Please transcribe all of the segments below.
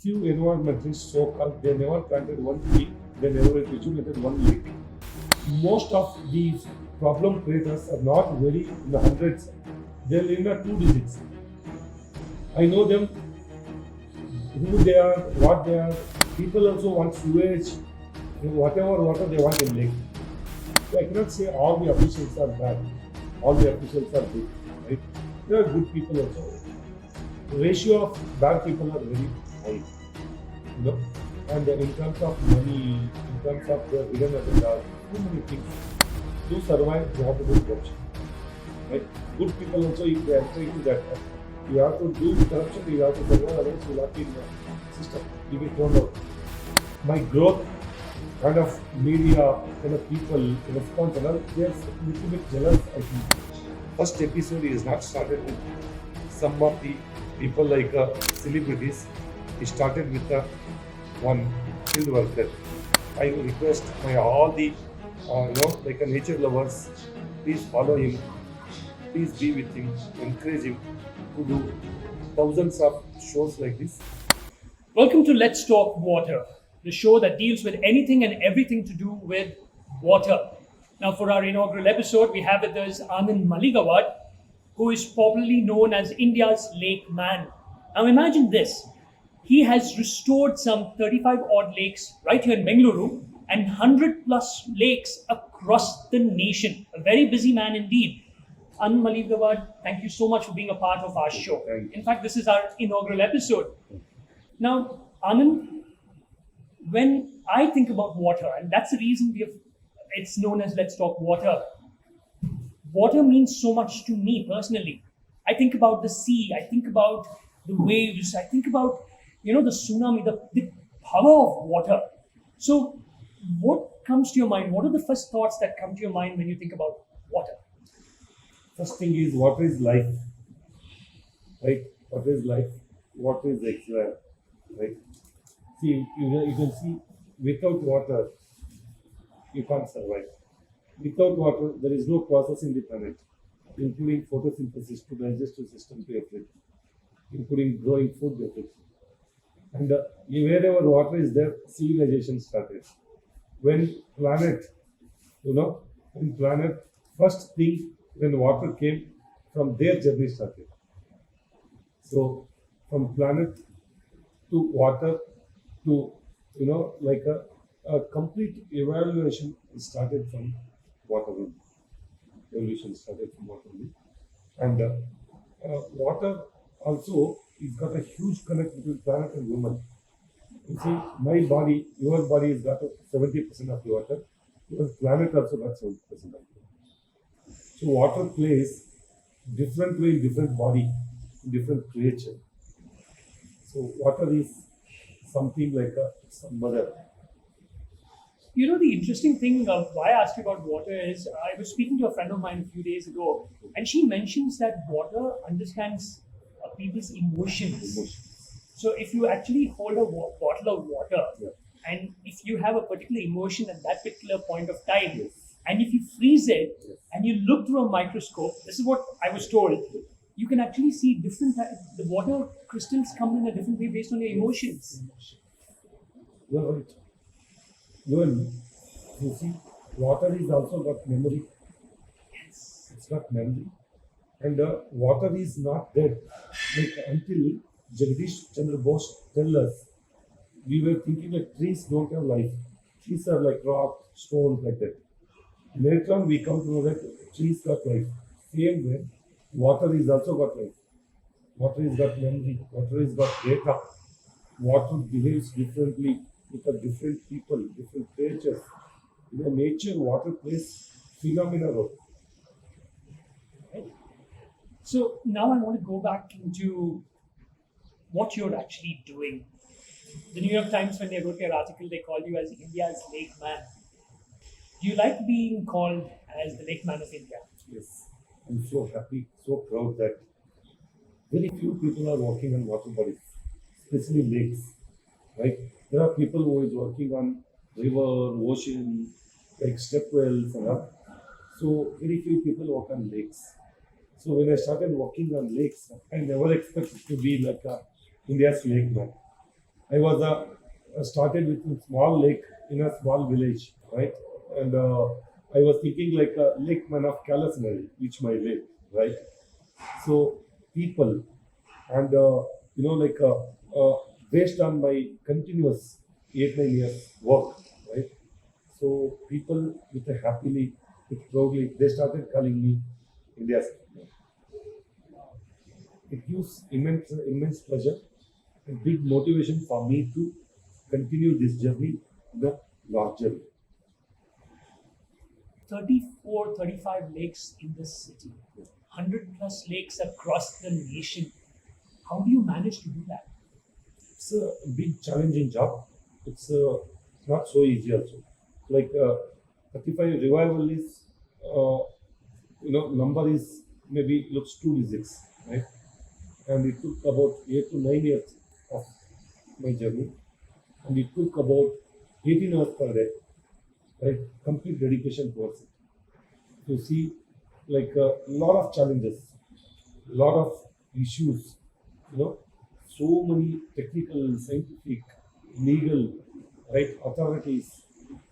few environmentalists so-called, they never planted one tree, they never rejuvenated one lake. Most of these problem creators are not very in the hundreds, they're in the 2 digits. I know them, who they are, what they are. People also want sewage, whatever water they want in lake. So I cannot say all the officials are bad, all the officials are good, right? There are good people also. The ratio of bad people are very high, you know. And in terms of money, in terms of their hidden agenda, too many things to survive, you have to do corruption, right? Good people also, if they enter into that, you have to do corruption, you have to survive, otherwise you will not be in the system. You will thrown out. My growth kind of media, kind of people, in response, and all, they're a little bit jealous, I think. First episode is not started with some of the people like celebrities. It started with one field worker. I request my all the like nature lovers, please follow him, please be with him, encourage him to do thousands of shows like this. Welcome to Let's Talk Water, the show that deals with anything and everything to do with water. Now, for our inaugural episode, we have with us Anand Malligavad, who is popularly known as India's lake man. Now, imagine this. He has restored some 35 odd lakes right here in Bangalore and 100 plus lakes across the nation. A very busy man indeed. Anand Malligavad, thank you so much for being a part of our show. In fact, this is our inaugural episode. Now, Anand, when I think about water, and that's the reason it's known as Let's Talk Water. Water means so much to me personally. I think about the sea, I think about the waves, I think about the tsunami, the power of water. So, what comes to your mind? What are the first thoughts that come to your mind when you think about water? First thing is, water is life, right? Water is life. Water is exile, right? See, you can see, without water, you can't survive. Without water, there is no process in the planet, including photosynthesis to digestive system to everything, including growing food, everything. And wherever water is there, civilization started. When planet, first thing when water came, from their journey started. So, from planet to water to, like a complete evaluation started from water only. Evolution started from water only. And water also is got a huge connect between planet and human. You see, my body, your body has got 70% of the water. Your planet also got 70% of water. So water plays different way in different body, different creature. So water is something like some mother. The interesting thing why I asked you about water is I was speaking to a friend of mine a few days ago, and she mentions that water understands people's emotions. So if you actually hold a bottle of water, and if you have a particular emotion at that particular point of time, and if you freeze it and you look through a microscope, this is what I was told, you can actually see the water crystals come in a different way based on your emotions. You're right. You see, water is also got memory. Yes. It's got memory. And water is not dead. Like until Jagdish Chandra Bose tell us, we were thinking that trees don't have life. Trees are like rock, stone, like that. Later on, we come to know that trees got life. Same way, water is also got life. Water is got memory. Water is got data. Water behaves differently with a different people, different creatures. In the nature, water plays phenomenal role. So now I want to go back into what you're actually doing. The New York Times, when they wrote their article, they called you as India's lake man. Do you like being called as the lake man of India? Yes, I'm so happy, so proud that very few people are working on water bodies, especially lakes. Right? There are people who is working on river, ocean, like step wells and all. So very few people work on lakes. So when I started working on lakes, I never expected to be like India's lake man. I was started with a small lake in a small village, right? And I was thinking like a lake man of callousness, which my way, right? So people and like based on my continuous 8 9 years work, right? So people with a happily, with proudly, they started calling me India's. It gives immense pleasure and big motivation for me to continue this journey, the larger. 34, 35 lakes in this city, 100 plus lakes across the nation. How do you manage to do that? It's a big challenging job. It's not so easy also. Like 35 revival is, number is maybe looks 2 digits, right? And it took about 8 to 9 years of my journey, and it took about 18 hours per day, right? Complete dedication towards it. To see like a lot of challenges, lot of issues, so many technical, scientific, legal, right, authorities,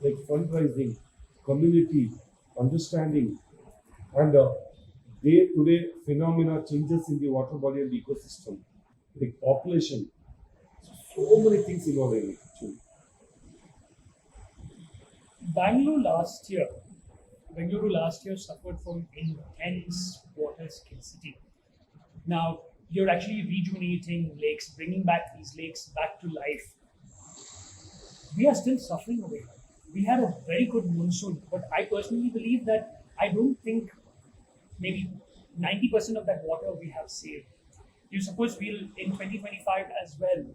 like fundraising, community, understanding, and day-to-day phenomena changes in the water body and ecosystem, like population. So many things involved in it actually. Bangalore last year, Bengaluru last year suffered from intense water scarcity. Now, you're actually rejuvenating lakes, bringing back these lakes back to life. We are still suffering over here. We had a very good monsoon, but I personally believe that I don't think maybe 90% of that water we have saved. You suppose we'll, in 2025 as well,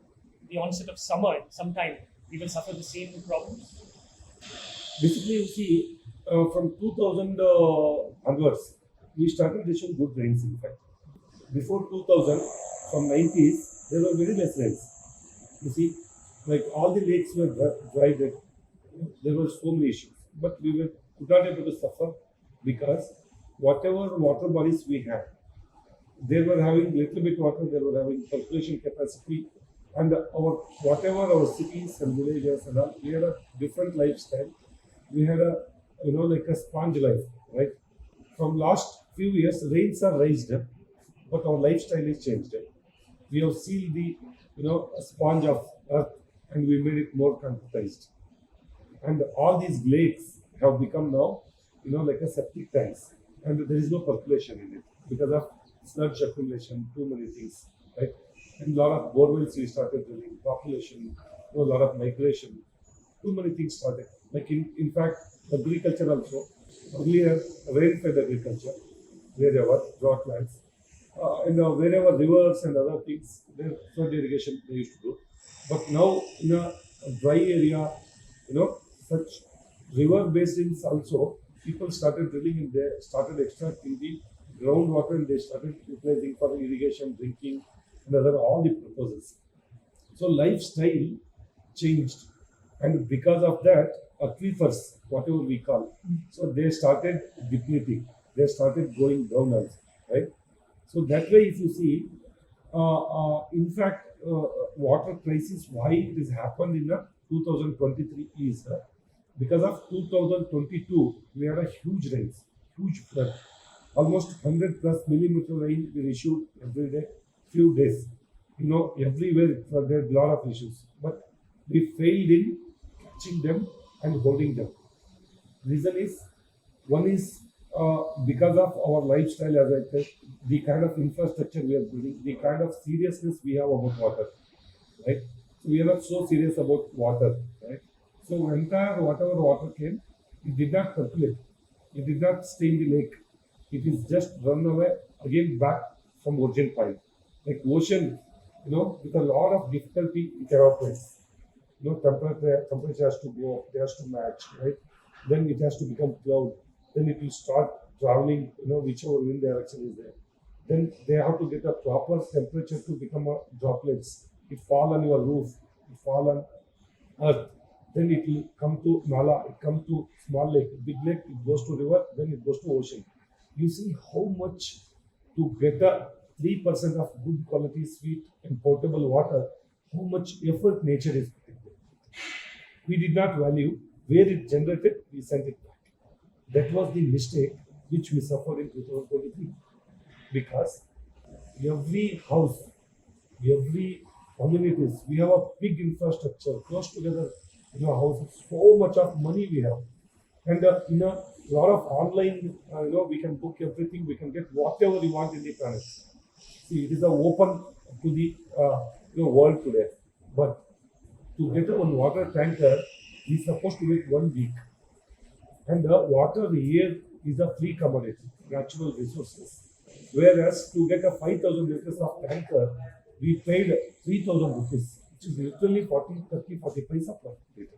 the onset of summer sometime, we will suffer the same problems? Basically, you see, from 2000 onwards, we started issuing good rains. In fact, before 2000, from 90s, there were very less rains. You see, like all the lakes were dried. There were so many issues, but we were could not able to suffer because whatever water bodies we had, they were having little bit water. They were having population capacity, and our whatever our cities and villages and all, we had a different lifestyle. We had a like a sponge life, right? From last few years, rains are raised up, but our lifestyle is changed. We have sealed the a sponge of earth, and we made it more concretized. And all these lakes have become now like a septic tanks, and there is no percolation in it because of sludge accumulation, too many things, right? And a lot of borewells we started drilling, population, a lot of migration, too many things started. Like in fact, agriculture also. Earlier, rain-fed agriculture, wherever drought lands, and wherever rivers and other things, there flood irrigation they used to do. But now in a dry area, such river basins also, people started drilling in there, started extracting the groundwater, and they started utilizing for irrigation, drinking, and other all the purposes. So lifestyle changed, and because of that, aquifers, whatever we call, so they started depleting. They started going down also, right? So that way, if you see, in fact, water crisis, why it has happened in the 2023 is because of 2022, we had a huge rains, huge flood, almost 100 plus millimeter rain we issued every day, few days. Everywhere it flooded, a lot of issues, but we failed in catching them and holding them. Reason is, one is because of our lifestyle, as I said, the kind of infrastructure we are building, the kind of seriousness we have about water, right? So we are not so serious about water, right? So entire whatever water came, it did not percolate, it did not stay in the lake. It is just run away again back from origin point. Like ocean, with a lot of difficulty, it evaporates. Temperature has to go up, it has to match, right? Then it has to become cloud. Then it will start traveling, whichever wind direction is there. Then they have to get a proper temperature to become a droplets. It fall on your roof, it fall on earth. Then it will come to Nala, it comes to small lake, big lake, it goes to river, then it goes to ocean. You see how much to get a 3% of good quality sweet and potable water, how much effort nature is putting there. We did not value where it generated, we sent it back. That was the mistake which we suffered in 2023, because every house, every communities, we have a big infrastructure, close together, houses, so much of money we have. And in a lot of online, we can book everything, we can get whatever we want in the planet. See, it is open to the world today. But to get one water tanker is supposed to wait 1 week. And water here is a free commodity, natural resources. Whereas to get a 5,000 liters of tanker, we paid 3,000 rupees, which is literally 40, 30, 40 paisa per liter.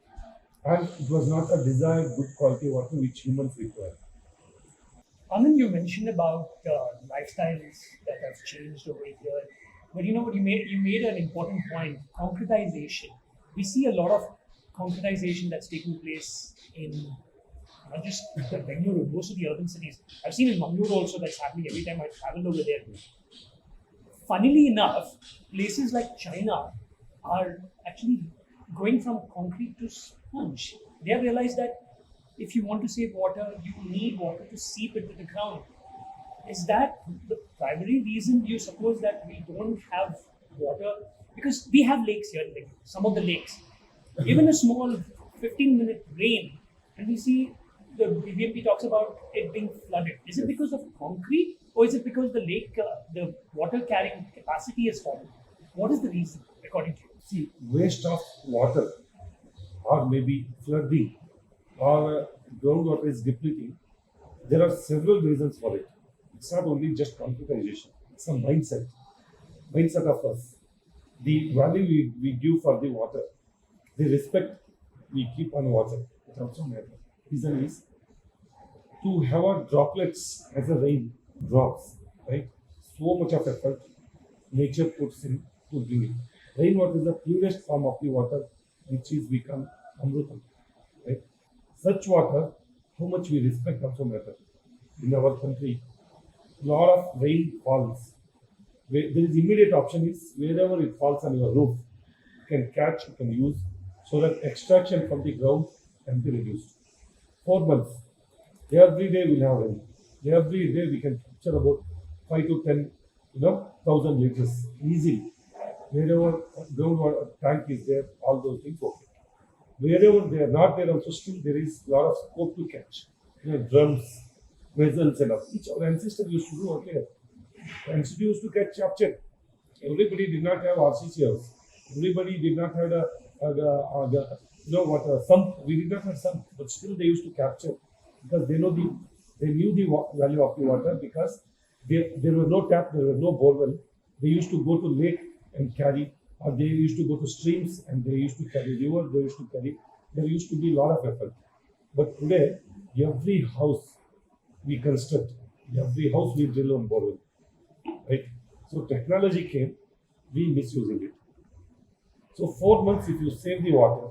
And it was not a desired good quality water which humans require. Anand, you mentioned about lifestyles that have changed over here. But you know what, you made an important point, concretization. We see a lot of concretization that's taking place in not just Bangalore, most of the urban cities. I've seen in Bangalore also that's happening every time I travel over there. Funnily enough, places like China are actually going from concrete to sponge. They have realized that if you want to save water, you need water to seep into the ground. Is that the primary reason you suppose that we don't have water? Because we have lakes here, like some of the lakes. Even a small 15-minute rain, and we see the BBMP talks about it being flooded. Is it because of concrete, or is it because the lake, the water carrying capacity has fallen? What is the reason, according to you? See, waste of water, or maybe flooding, or groundwater is depleting. There are several reasons for it. It's not only just concretization, it's a mindset of us. The value we give for the water, the respect we keep on water, it also matters. Reason is to have our droplets as a rain drops, right? So much of effort nature puts in to bring it. Rainwater is the purest form of the water, which is become amrutam, right? Such water, how much we respect also matter. In our country, lot of rain falls. There is immediate option is wherever it falls on your roof, you can catch, you can use, so that extraction from the ground can be reduced. 4 months, every day we'll have rain. Every day we can capture about 5 to 10, 1,000 liters easily. Wherever groundwater tank is there, all those things okay. Wherever they are not there, also still there is a lot of scope to catch. Drums, vessels and all. Which our ancestors used to do earlier. Ancestors used to catch capture. Everybody did not have RCC house. Everybody did not have sump. We did not have sump, but still they used to capture because they knew the value of the water, because there were no tap, there were no borewell. They used to go to lake and carry, or they used to go to streams and they used to carry river. They used to carry. There used to be a lot of effort. But today, every house we construct, every house we drill on borewell, right? So technology came, we misusing it. So 4 months, if you save the water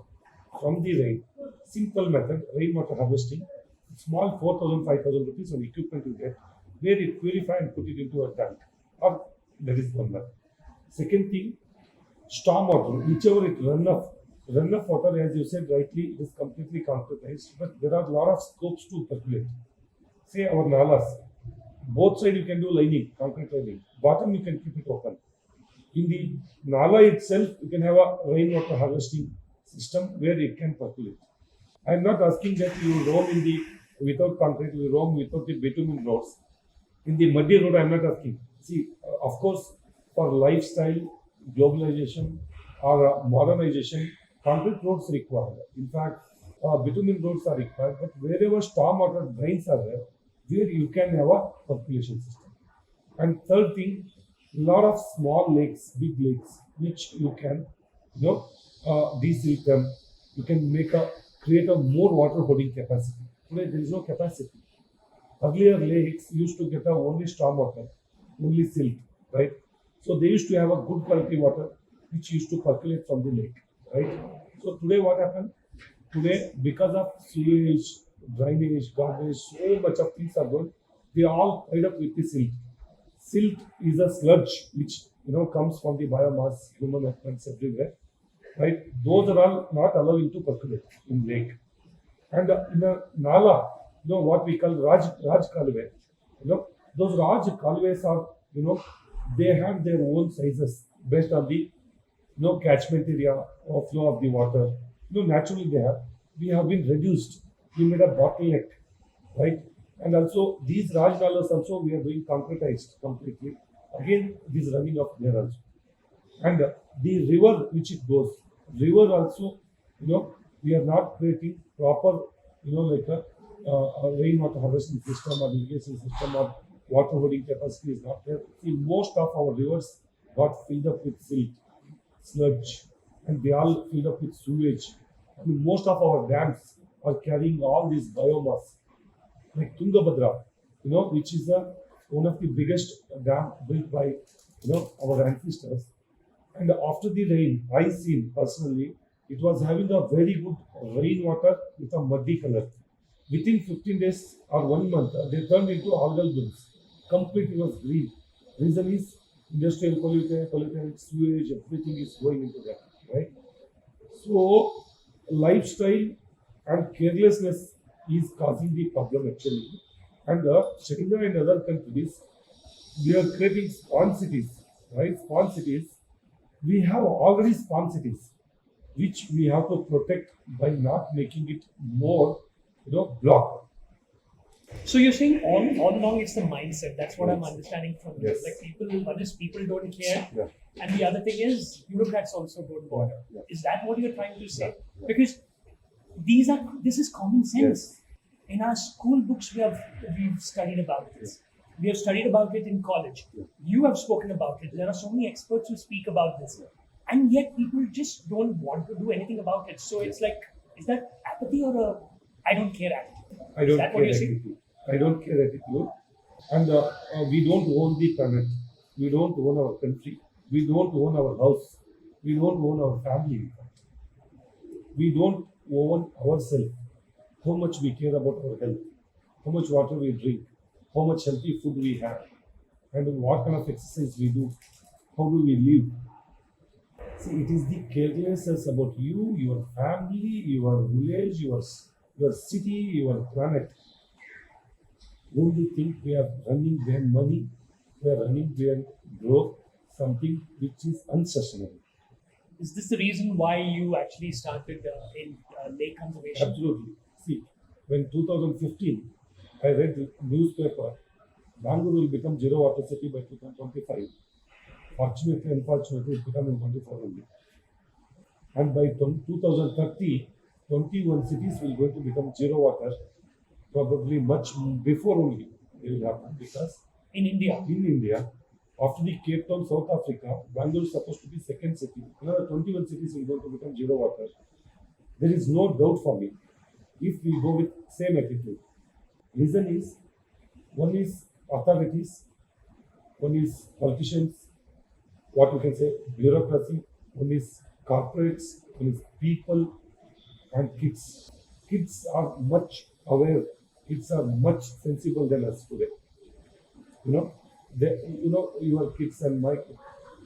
from the rain, simple method, rainwater harvesting, small 4,000, 5,000 rupees on equipment you get, where it purify and put it into a tank. Or that is one method. Second thing, storm water, whichever it runoff water, as you said rightly, it is completely concretized, but there are a lot of scopes to percolate. Say our nalas, both sides you can do lining, concrete lining, bottom you can keep it open. In the nala itself, you can have a rainwater harvesting system where it can percolate. I am not asking that you roam without concrete, you roam without the bitumen roads. In the muddy road, I am not asking. See, of course, for lifestyle, globalization, or modernization, concrete roads required. In fact, bitumen roads are required, but wherever stormwater drains are there, where you can have a percolation system. And third thing, lot of small lakes, big lakes, which you can, desilk them. You can create a more water holding capacity. Today there is no capacity. Earlier lakes used to get only storm water, only silt, right? So they used to have a good quality water which used to percolate from the lake, right? So today what happened? Today, because of sewage, drainage, garbage, so much of things are going, they all tied up with the silt. Silt is a sludge which comes from the biomass, human effluents everywhere, right? Those are all not allowing to percolate in lake. And in a nala, what we call Raj Kalwe, those Raj Kalwes are, they have their own sizes based on the, catchment area or flow of the water. Naturally we have been reduced. We made a bottleneck, right? And also these Raj nalas also we are doing concretized completely. Again, this running up there also. And the river which it goes, river also, we are not creating proper, like a rainwater harvesting system or irrigation system or water holding capacity is not there. See, most of our rivers got filled up with silt, sludge, and they all filled up with sewage. I mean, most of our dams are carrying all this biomass, like Tungabhadra, which is one of the biggest dam built by, our ancestors. And after the rain, I seen personally, it was having a very good rainwater with a muddy color. Within 15 days or 1 month, they turned into algal blooms. Completely was green. Reason is industrial pollutant, sewage, everything is going into that, right? So, lifestyle and carelessness is causing the problem actually. And China and other countries, we are creating spawn cities, right? Spawn cities. We have already spawn cities, which we have to protect by not making it more, block. So you're saying all along it's the mindset. That's what I'm Yes. understanding from you. Yes. Like people don't care. Yeah. And the other thing is bureaucrats also don't bother. Yeah. Is that what you're trying to say? Yeah. Because this is common sense. Yes. In our school books we've studied about this. We have studied about it in college. Yeah. You have spoken about it. There are so many experts who speak about this. Yeah. And yet people just don't want to do anything about it. So it's like, is that apathy or a I don't care attitude? I Is don't that what care you're saying? attitude. I don't care attitude. And we don't own the planet. We don't own our country. We don't own our house. We don't own our family. We don't own ourselves. How much we care about our health, how much water we drink, how much healthy food we have, and what kind of exercise we do, how do we live. See, it is the carelessness about you, your family, your village, your city, your planet. Only think we are running behind money, we are running behind growth, something which is unsustainable. Is this the reason why you actually started in lake conservation? Absolutely. See, when 2015, I read the newspaper, Bangalore will become zero water city by 2025. Fortunately, unfortunately, it became in 24 only. And by 2030, 21 cities will going to become zero water, probably much before only it will happen, because In India. in India, after the Cape Town, South Africa, Bangalore is supposed to be second city. Another 21 cities will going to become zero water. There is no doubt for me if we go with same attitude. Reason is, one is authorities, one is politicians, what we can say bureaucracy, one is corporates, one is people, and kids. Kids are much aware, kids are much sensible than us today. Your kids and my kids,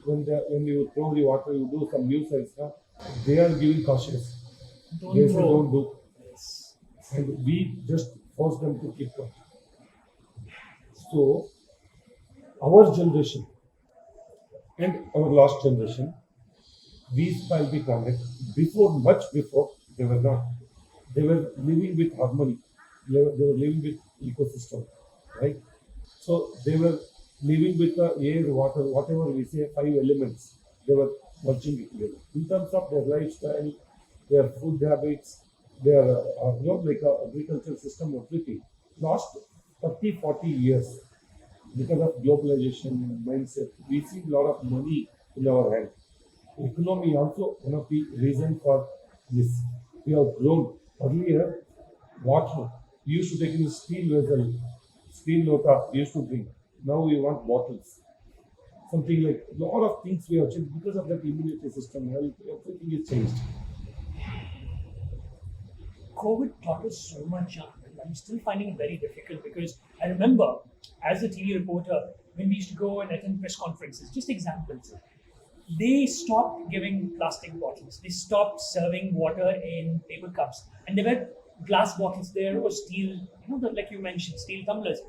when you throw the water, you do some new science, they are giving cautious. Don't They say throw. don't do. Yes. And we just force them to keep quiet. So, our generation and our last generation, we spoiled the planet much before they were not. They were living with harmony. They were living with ecosystem, right? So they were living with the air, water, whatever we say, 5 elements. They were merging it together. In terms of their lifestyle, their food habits, their agricultural system, everything. Last 30, 40 years, because of globalization and mindset, we see a lot of money in our hand. Economy also one of the reasons for this. We have grown. Earlier, water we used to take in a steel vessel, steel lota we used to drink. Now we want bottles. Something like a lot of things we have changed because of that immunity system. Health, everything is changed. COVID taught us so much, and I'm still finding it very difficult because I remember as a TV reporter when we used to go and attend press conferences, just examples, they stopped giving plastic bottles. They stopped serving water in paper cups. And there were glass bottles there or steel, like you mentioned, steel tumblers.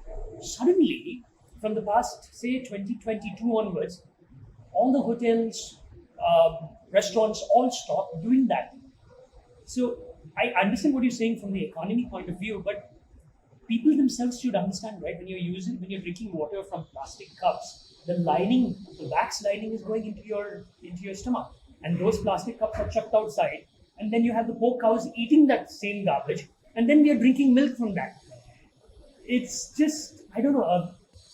Suddenly, from the past, say 2022 onwards, all the hotels, restaurants all stopped doing that. So I understand what you're saying from the economy point of view, but people themselves should understand, right? When you're drinking water from plastic cups, the wax lining is going into your stomach, and those plastic cups are chucked outside, and then you have the poor cows eating that same garbage, and then we are drinking milk from that. It's just, I don't know,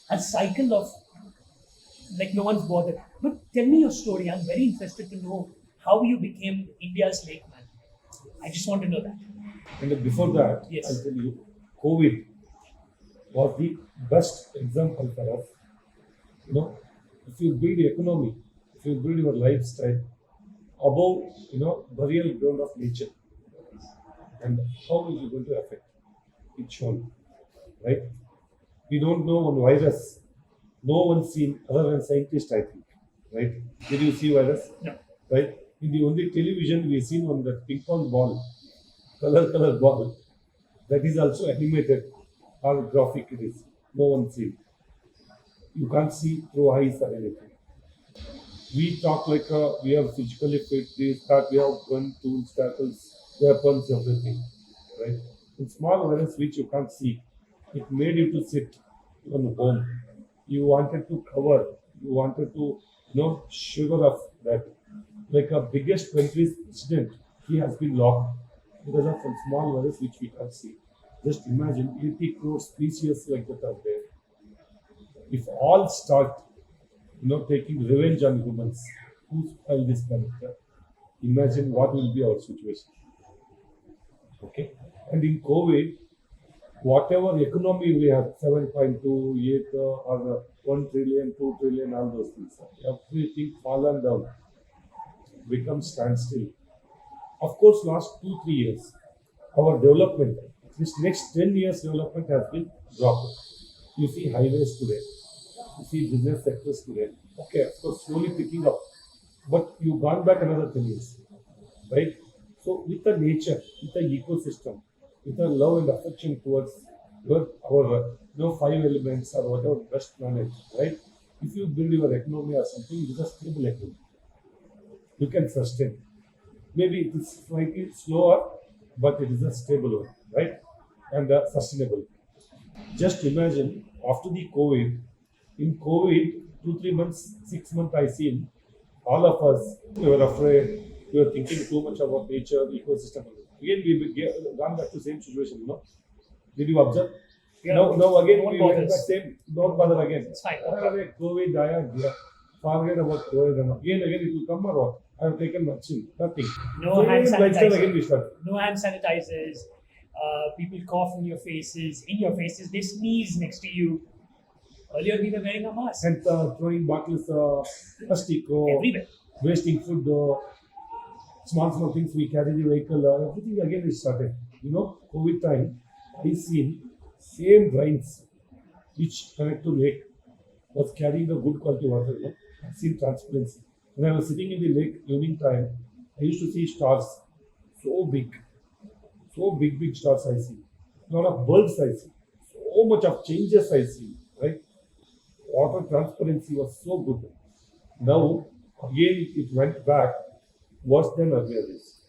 a cycle of like no one's bothered. But tell me your story. I'm very interested to know how you became India's lake man. I just want to know that. And before that, Yes. I'll tell you, COVID was the best example for us. If you build the economy, if you build your lifestyle above, burial ground of nature, and how is it going to affect? It's shown, right? We don't know one virus. No one seen other than scientists, I think, right? Did you see virus? No. Right? In the only television we seen on that ping pong ball, color ball, that is also animated or graphic it is. No one seen. You can't see through eyes or anything. We talk like we are physically fit, we have gun, tools, tackles, weapons, everything, right? In small virus which you can't see, it made you to sit on home. You wanted to cover, you wanted to, sugar of that. Like a biggest country's president, he has been locked because of some small virus which we can't see. Just imagine 80 crore species like that are there. If all start, taking revenge on humans, who spoil this planet? Imagine what will be our situation. Okay, and in COVID, whatever economy we have, 7.2, 8, or 1 trillion, 2 trillion, all those things, everything fallen down, become standstill. Of course, last 2-3 years, our development, this next 10 years development has been dropped. You see highways today, you see business sectors today. Okay, of course, slowly picking up, but you've gone back another 10 years, right? So with the nature, with the ecosystem, with the love and affection towards our 5 elements or whatever best planet, right? If you build your economy or something, it is a stable economy. You can sustain. Maybe it is slightly slower, but it is a stable one, right? And sustainable. Just imagine after the COVID, in COVID, 2-3 months, 6 months, I seen all of us, we were afraid, we were thinking too much about nature, ecosystem. Again, we gone back to the same situation, Did you observe? Yeah. No, again, No one we went bothers. back same, don't bother again. It's fine. COVID, forget about COVID. And again, it will come or what? I have taken nothing. No hand Same lifestyle sanitizer. again we start. No hand sanitizers. People cough in your faces. They sneeze next to you. Earlier, we were wearing a mask. And throwing bottles, plastic, Everywhere. wasting food, small things we carry in the vehicle, everything again is started. COVID time, I seen same drains which connect to lake was carrying the good quality water. I seen transparency. When I was sitting in the lake evening time, I used to see stars so big stars I see. A lot of birds I see. So much of changes I see, right? Water transparency was so good. Now, again, it went back worse than earlier days.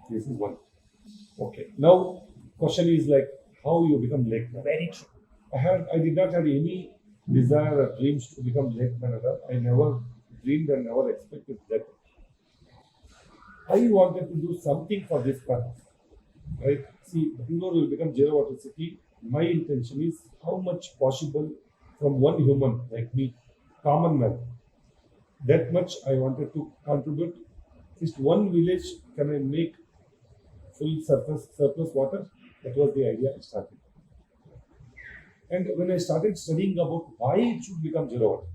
This is one. Okay. Now, question is like how you become lake man. Very true. I did not have any desire or dreams to become lake manager. I never dreamed and never expected that. I wanted to do something for this planet. Right? See, Bangalore will become zero water city. My intention is how much possible from one human like me, common man. That much I wanted to contribute. At least one village can I make full surplus water. That was the idea I started. And when I started studying about why it should become zero water,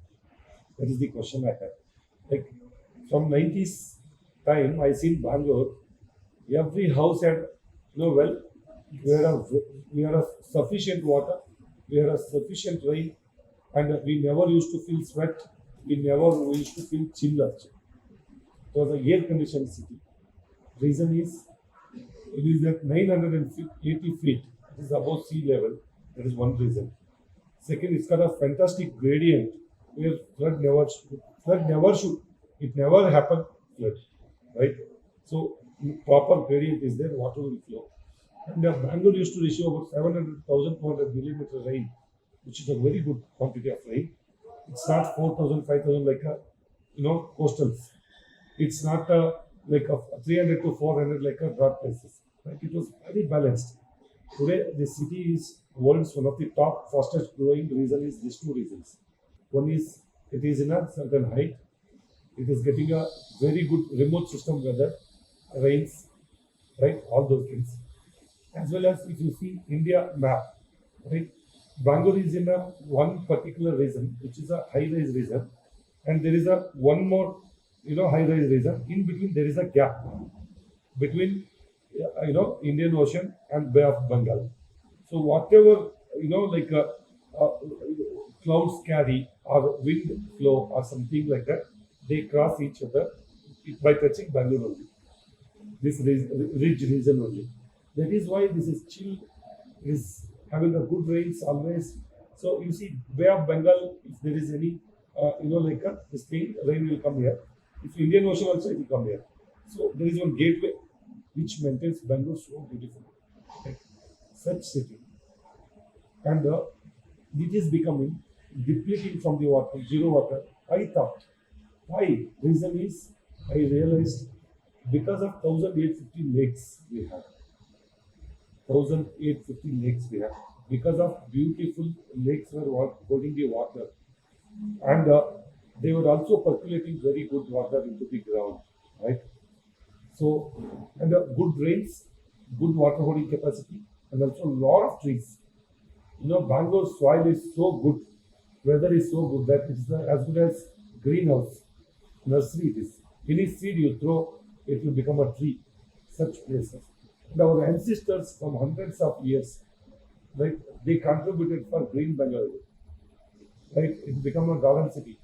that is the question I had. Like from 90s time, I seen Bangalore, every house had we had a sufficient water, we had a sufficient rain, And we never used to feel sweat. We used to feel chill also. It was a air conditioned city. Reason is it is at 980 feet. It is above sea level. That is one reason. Second, it's got a fantastic gradient where flood never should, it never happen flood, right? So proper gradient is there, water will flow. And Bangalore used to receive about 700,400 millimeter rain, which is a very good quantity of rain. It's not 4,000, 5,000 like a, coastals. It's not like a 300 to 400 like a drought places. Right? It was very balanced. Today, the city is world's one of the top fastest growing reason is these two reasons. One is it is in a certain height. It is getting a very good remote system weather, rains, right? All those things. As well as if you see India map, right? Bangalore is in a one particular region, which is a high-rise region, and there is a one more, high-rise region. In between, there is a gap between, Indian Ocean and Bay of Bengal. So whatever clouds carry or wind flow or something like that, they cross each other by touching Bangalore only. This ridge region only. That is why this is chill, is having a good rains always. So you see, Bay of Bengal, if there is any, this thing, rain will come here. If Indian Ocean also, it will come here. So there is one gateway which maintains Bangalore so beautifully. Right? Such city. And it is becoming depleting from the water, zero water. I thought, why? Reason is, I realized because of 1,850 lakes we have. 1,850 lakes we have. Because of beautiful lakes were holding the water. And they were also percolating very good water into the ground. Right? So, and good rains, good water holding capacity, and also a lot of trees. Bangalore soil is so good, weather is so good that it's as good as greenhouse, nursery it is. Any seed you throw, it will become a tree. Such places. And our ancestors from hundreds of years, right, they contributed for green Bangalore. Right, it became a garden city.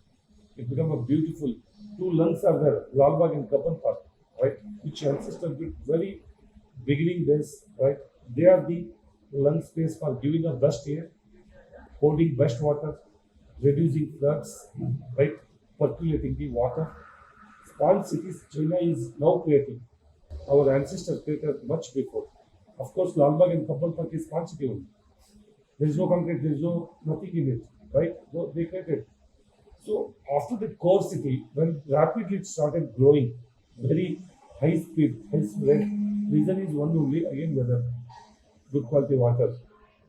It became a beautiful. Two lungs are there, Lalbagh and Kapan Park, right, which ancestors did very beginning days, right. They are the lung space for giving us best air, holding best water, reducing floods, right, percolating the water. Sponge cities China is now creating. Our ancestors created much before. Of course, Lalbagh and Kapan Park is sponge city only. There is no concrete, there is nothing in it, right? So they created. So after the core city, when rapidly it started growing, very high speed, high rate, reason is one only, again weather, good quality water,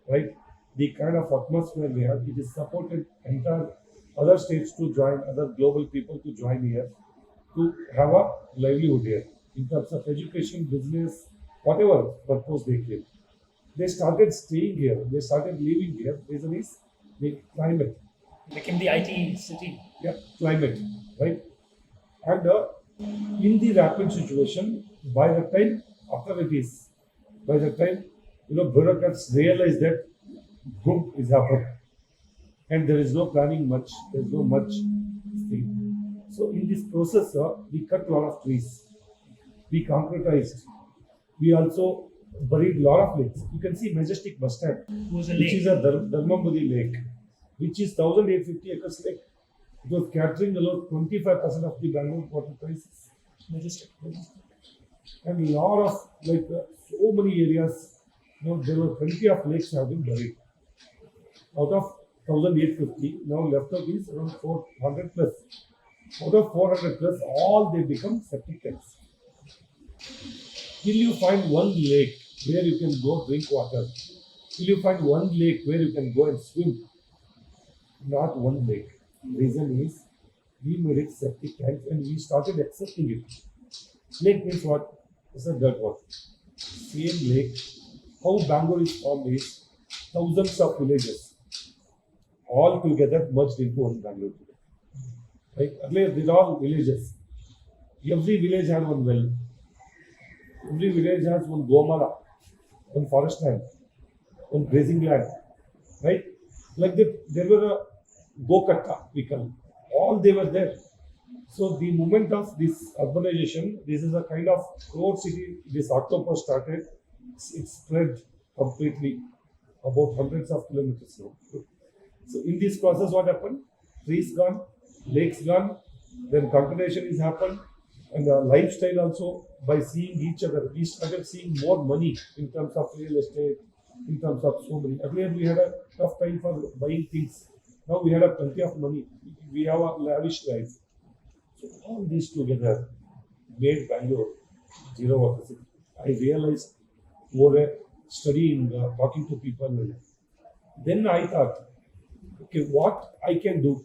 right? The kind of atmosphere we have, it is supported entire other states to join, other global people to join here, to have a livelihood here in terms of education, business, whatever purpose they came. They started staying here, they started living here. Reason is the climate. Became the IT city. Yeah, climate, right? And in the rapid situation, by the time bureaucrats realize that boom is happening, and there is no planning much, there is no much thing. So in this process, we cut a lot of trees, we concretized, we also buried a lot of lakes. You can see Majestic Bus Stand, Was a which lake. is a Dharmabudi lake, which is 1,850 acres lake. It was capturing about 25% of the Bangalore water crisis. Majestic. And a lot of, so many areas, there were plenty of lakes have been buried. Out of 1,850, now left out is around 400 plus. Out of 400 plus, all they become septic tanks. Till you find one lake where you can go drink water, till you find one lake where you can go and swim, not one lake. Reason is, we made it septic tanks and we started accepting it. Lake means what? It's a dirt water. Same lake. How Bangalore is formed is thousands of villages all together merged into one Bangalore today. Right? Earlier, these are all villages. Every village had one well. Every village has one gomala, one forest land, one grazing land. Right? Like that, there were Gokata, we call it. All they were there. So the moment of this urbanization, this is a kind of core city, this octopus started, it spread completely about hundreds of kilometers now. So in this process, what happened? Trees gone, lakes gone, then contamination is happened, and lifestyle also by seeing each other. We started seeing more money in terms of real estate, in terms of so many. Earlier we had a tough time for buying things. Now we had a plenty of money. We have a lavish life. So all these together made Bangalore zero water city. I realized over studying, talking to people, then I thought, okay, what I can do.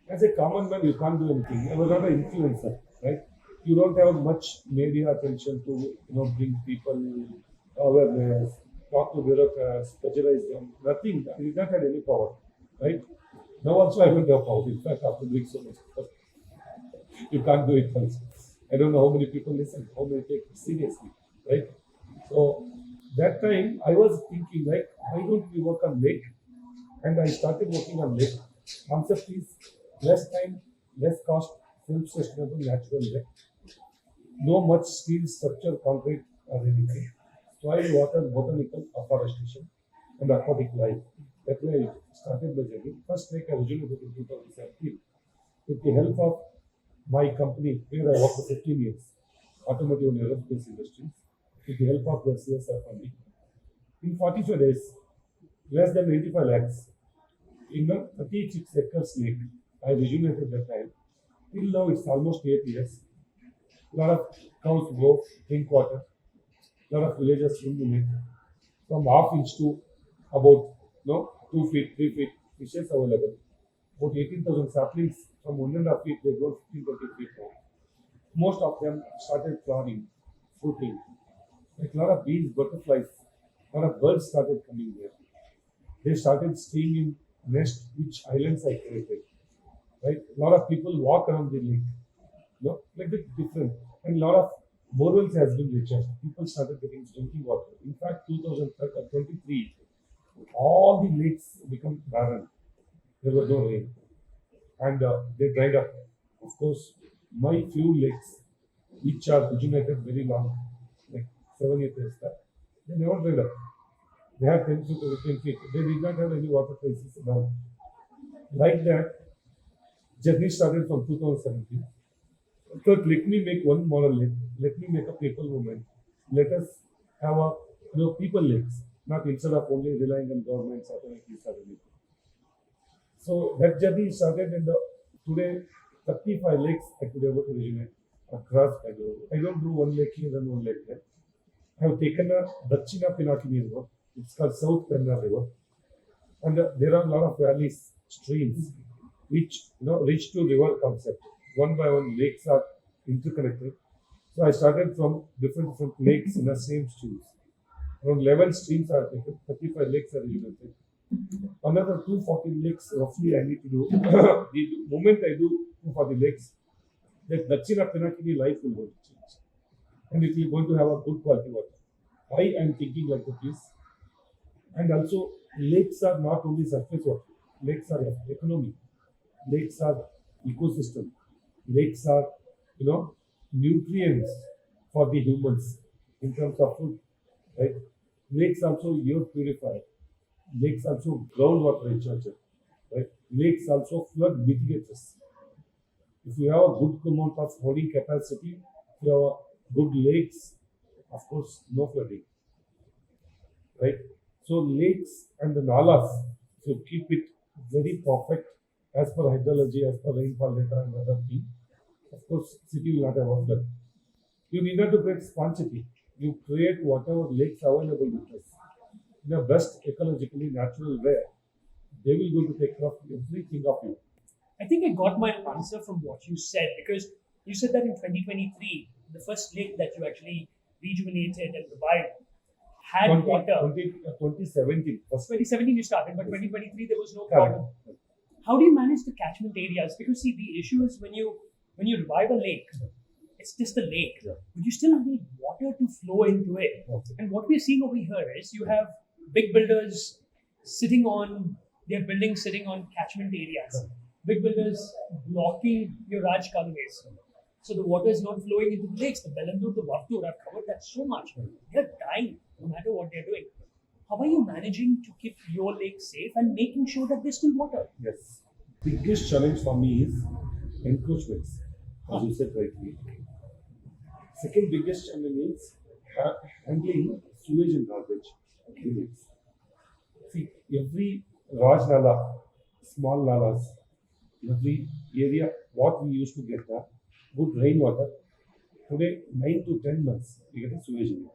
As a common man, you can't do anything. I was not an influencer, right? You don't have much media attention to bring people awareness, talk to bureaucrats, pressurize them. Nothing. I did not have any power, right? Now also I don't have power. In fact, I have to bring so much power. You can't do it also. I don't know how many people listen, how many take it seriously, right? So that time I was thinking like, why don't we work on lake? And I started working on lake. Concept is less time, less cost, self-sustainable, natural lake. No much steel, structure, concrete or anything. Soil, water, botanical, afforestation, and aquatic life. That way I started my journey. First lake I originated in 2017 with the help of my company where I worked for 15 years, automotive and aerospace industries, with the help of the CSR funding. In 45 days, less than 95 lakhs, in the 36 acres lake, I rejuvenated that time. Till now, it's almost 8 years. A lot of cows go, drink water. A lot of villagers swim in it. From half inch to about 2 feet, 3 feet, fishes available. About 18,000 saplings from 1.5 feet, they grow 15, 20 feet now. Most of them started flowering, fruiting. Like a lot of bees, butterflies, a lot of birds started coming there. They started staying in nest which islands I created. Right? A lot of people walk around the lake. Like it's different. And a lot of borewells has been recharged. People started getting drinking water. In fact, 2023, all the lakes become barren. There was no rain. And they dried up. Of course, my few lakes, which are originated very long, like 7 years back, they never dried up. They had 10 feet or 15 feet. They did not have any water crisis at all. Like that, journey started from 2017. So let me make one model lake. Let me make a people movement. Let us have a people lakes, not instead of only relying on governments, authorities, or anything. So that journey started in today 35 lakes I could able to originate across Bangalore. I don't do one lake here and one lake there. I have taken a Dachina Pinakini River. It's called South Penna River. And there are a lot of valleys, streams, which reach to river concept. One by one, lakes are interconnected. So I started from different lakes in the same streams. Around 11 streams are taken, 35 lakes are originated. Another 240 lakes roughly I need to do. The moment I do 240 lakes, that Dachina Pinakini life will going to change. And it will going to have a good quality water. I am thinking like this. And also, lakes are not only surface water. Lakes are economy. Lakes are ecosystem. Lakes are, nutrients for the humans in terms of food, right? Lakes also air purifier. Lakes also groundwater recharger, right? Lakes also flood mitigators. If you have a good amount of holding capacity, if you have good lakes, of course, no flooding, right? So lakes and the nalas, if you keep it very perfect as per hydrology, as per rainfall data and other things, of course, city will not have a flood. You need not to create sparsity. You create whatever lakes available with us in a best ecologically natural way. They will go to take care of everything of you. I think I got my answer from what you said, because you said that in 2023, the first lake that you actually rejuvenated and revived had water. 2017. 2017 you started, but 2023 there was no Correct. problem. How do you manage the catchment areas? Because see, the issue is when you revive a lake, it's just a lake, but you still need water to flow into it. Okay. And what we're seeing over here is you have big builders sitting on They're buildings sitting on catchment areas. Big builders blocking your Raj colorways. So the water is not flowing into the lakes. The Bellandur, the Vartur, I've covered that so much. They're dying no matter what they're doing. How are you managing to keep your lake safe and making sure that there's still water? Yes. Biggest challenge for me is encroachments, as you said rightly. Second biggest challenge is handling sewage and garbage. Okay. See, every Raj Nala, small nalas, every area, what we used to get good rainwater, today 9 to 10 months we get a sewage in it.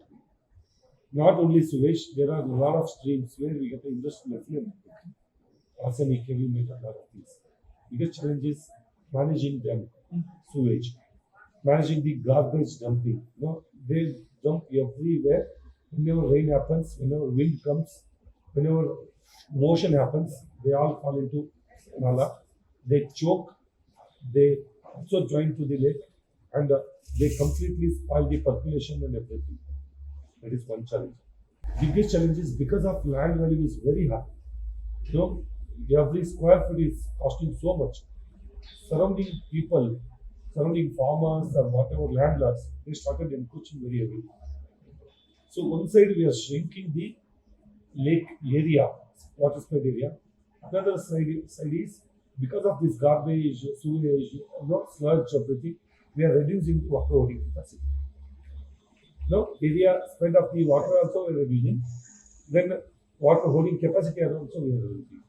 Not only sewage, there are a lot of streams where we get the industrial effluent, arsenic, heavy metal, a lot of things. Biggest challenge is managing them, sewage, managing the garbage dumping. You know, they dump everywhere. Whenever rain happens, whenever wind comes, whenever motion happens, they all fall into nala. They choke, they also join to the lake, and they completely spoil the population and everything. That is one challenge. Biggest challenge is because of land value is very high. You know, every square foot is costing so much. Surrounding people, surrounding farmers or whatever landlords, they started encroaching very heavily. So one side we are shrinking the lake area, water spread area. Another side is because of this garbage, sewage, sludge, everything, we are reducing the water holding capacity. Now, area spread of the water also we are reducing. Then water holding capacity also we are reducing.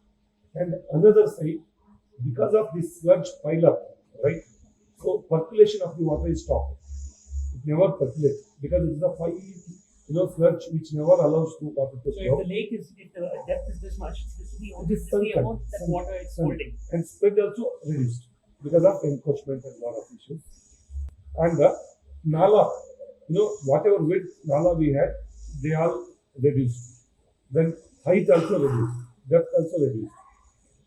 And another side, because of this sludge pile up, right? So percolation of the water is stopped. It never percolates because it is a fine, sludge which never allows the water to So flow. if the lake is, if the depth is this much, this is the amount that water is holding. And spread also reduced because of encroachment and lot of issues. And the nala, whatever width nala we had, they all reduced. Then height also reduced, depth also reduced.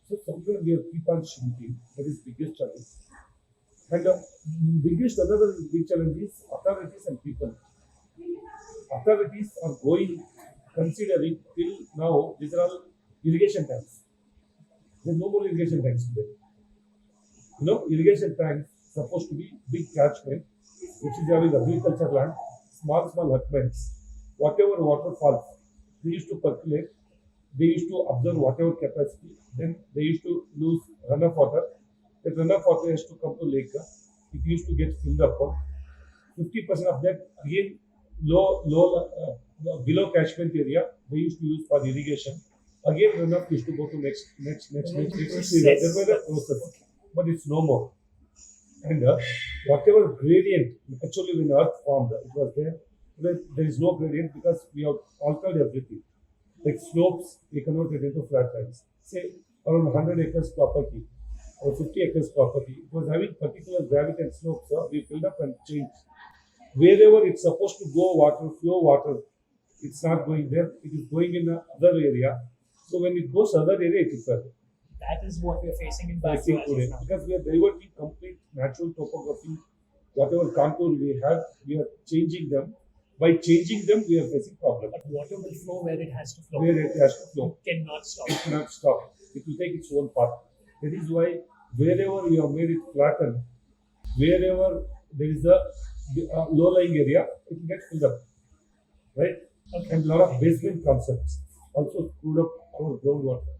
So somewhere we have keep on shrinking. That is biggest challenge. And another big challenge is authorities and people. Authorities are considering till now, these are all irrigation tanks. There's no more irrigation tanks today. Irrigation tanks supposed to be big catchment, which is having agriculture land, small hutments. Whatever water falls, they used to percolate, they used to observe whatever capacity, then they used to lose runoff water. That runoff water has to come to lake. It used to get filled up. 50% of that again below catchment area they used to use for irrigation. Again runoff used to go to next area. There were a process, but it's no more. And whatever gradient, actually when earth formed, it was there. There is no gradient because we have altered everything. Like slopes, we converted into flat lands. Say around 100 acres property or 50 acres property. It was having particular gravity and slopes. We filled up and changed. Wherever it's supposed to go flow water, it's not going there. It is going in another area. So when it goes other area, it is there. That is what we are facing in Bangalore today. Because we are diverting complete natural topography, whatever contour we have, we are changing them. By changing them, we are facing problems. But water will flow where it has to flow. Where it has to flow. It cannot stop. It cannot stop. It will take its own path. That is why wherever you have made it flatten, wherever there is a low-lying area, it will get filled up. Right? Okay. And a lot of basement concepts also screwed up our groundwater.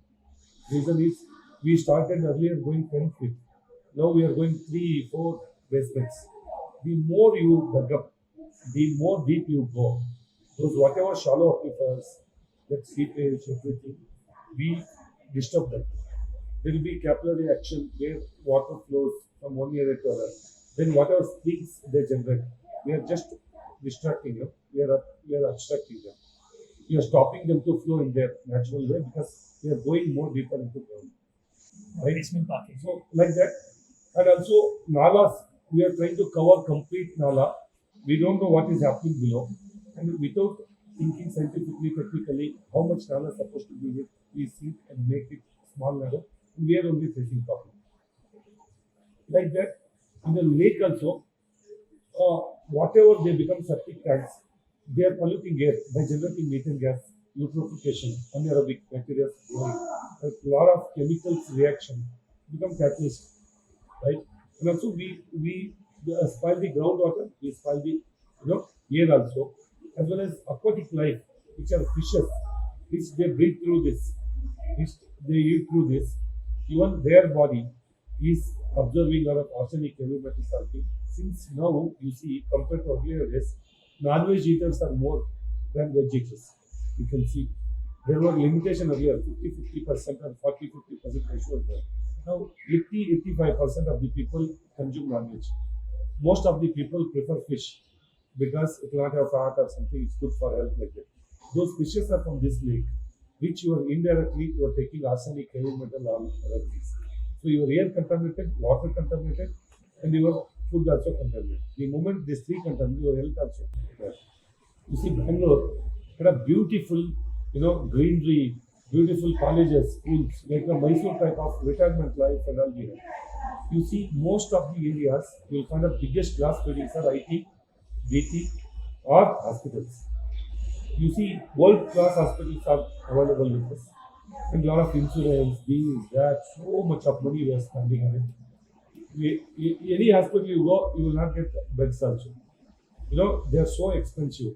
Reason is we started earlier going 10 feet. Now we are going 3, 4 basements. The more you dug up, the more deep you go. Those whatever shallow aquifers, that seepage, everything, we disturb them. There will be capillary action where water flows from one area to another. Then whatever springs they generate, we are just distracting them. We are obstructing them. We are stopping them to flow in their natural way because they are going more deeper into ground. Right? Basement parking. So like that. And also nalas, we are trying to cover complete nala. We don't know what is happening below. And without thinking scientifically, technically, how much nala is supposed to be with, we see and make it small narrow. And we are only facing problem. Like that, in the lake also, whatever they become septic tanks, they are polluting air by generating methane gas. eutrophication, anaerobic bacteria growing, a lot of chemicals reaction become catalyst, right? And also we spoil the groundwater, we spoil the air also, as well as aquatic life, which are fishes, which they breathe through this, which they eat through this. Even their body is observing a lot of arsenic heavy metal sulfate. Since now you see compared to earlier days, non-veg eaters are more than veg eaters. You can see there were limitation earlier, 50% and 40-50% ratio was there. Now 80-85% of the people consume non-veg. Most of the people prefer fish because it will not have fat or something, it's good for health like that. Those fishes are from this lake, which you are indirectly you are taking arsenic, heavy metal, all other things. So your air contaminated, water contaminated, and your food also contaminated. The moment these three contaminate, your health also. Yeah. You see, Bangalore had a beautiful, greenery, beautiful colleges, schools, like the Mysore type of retirement life and all we have. You see, most of the areas you will find the biggest glass buildings are IT, BT, or hospitals. You see, world-class hospitals are available with us, and a lot of insurance, these, that, so much of money we are spending on it. Any hospital you go, you will not get beds also. They are so expensive,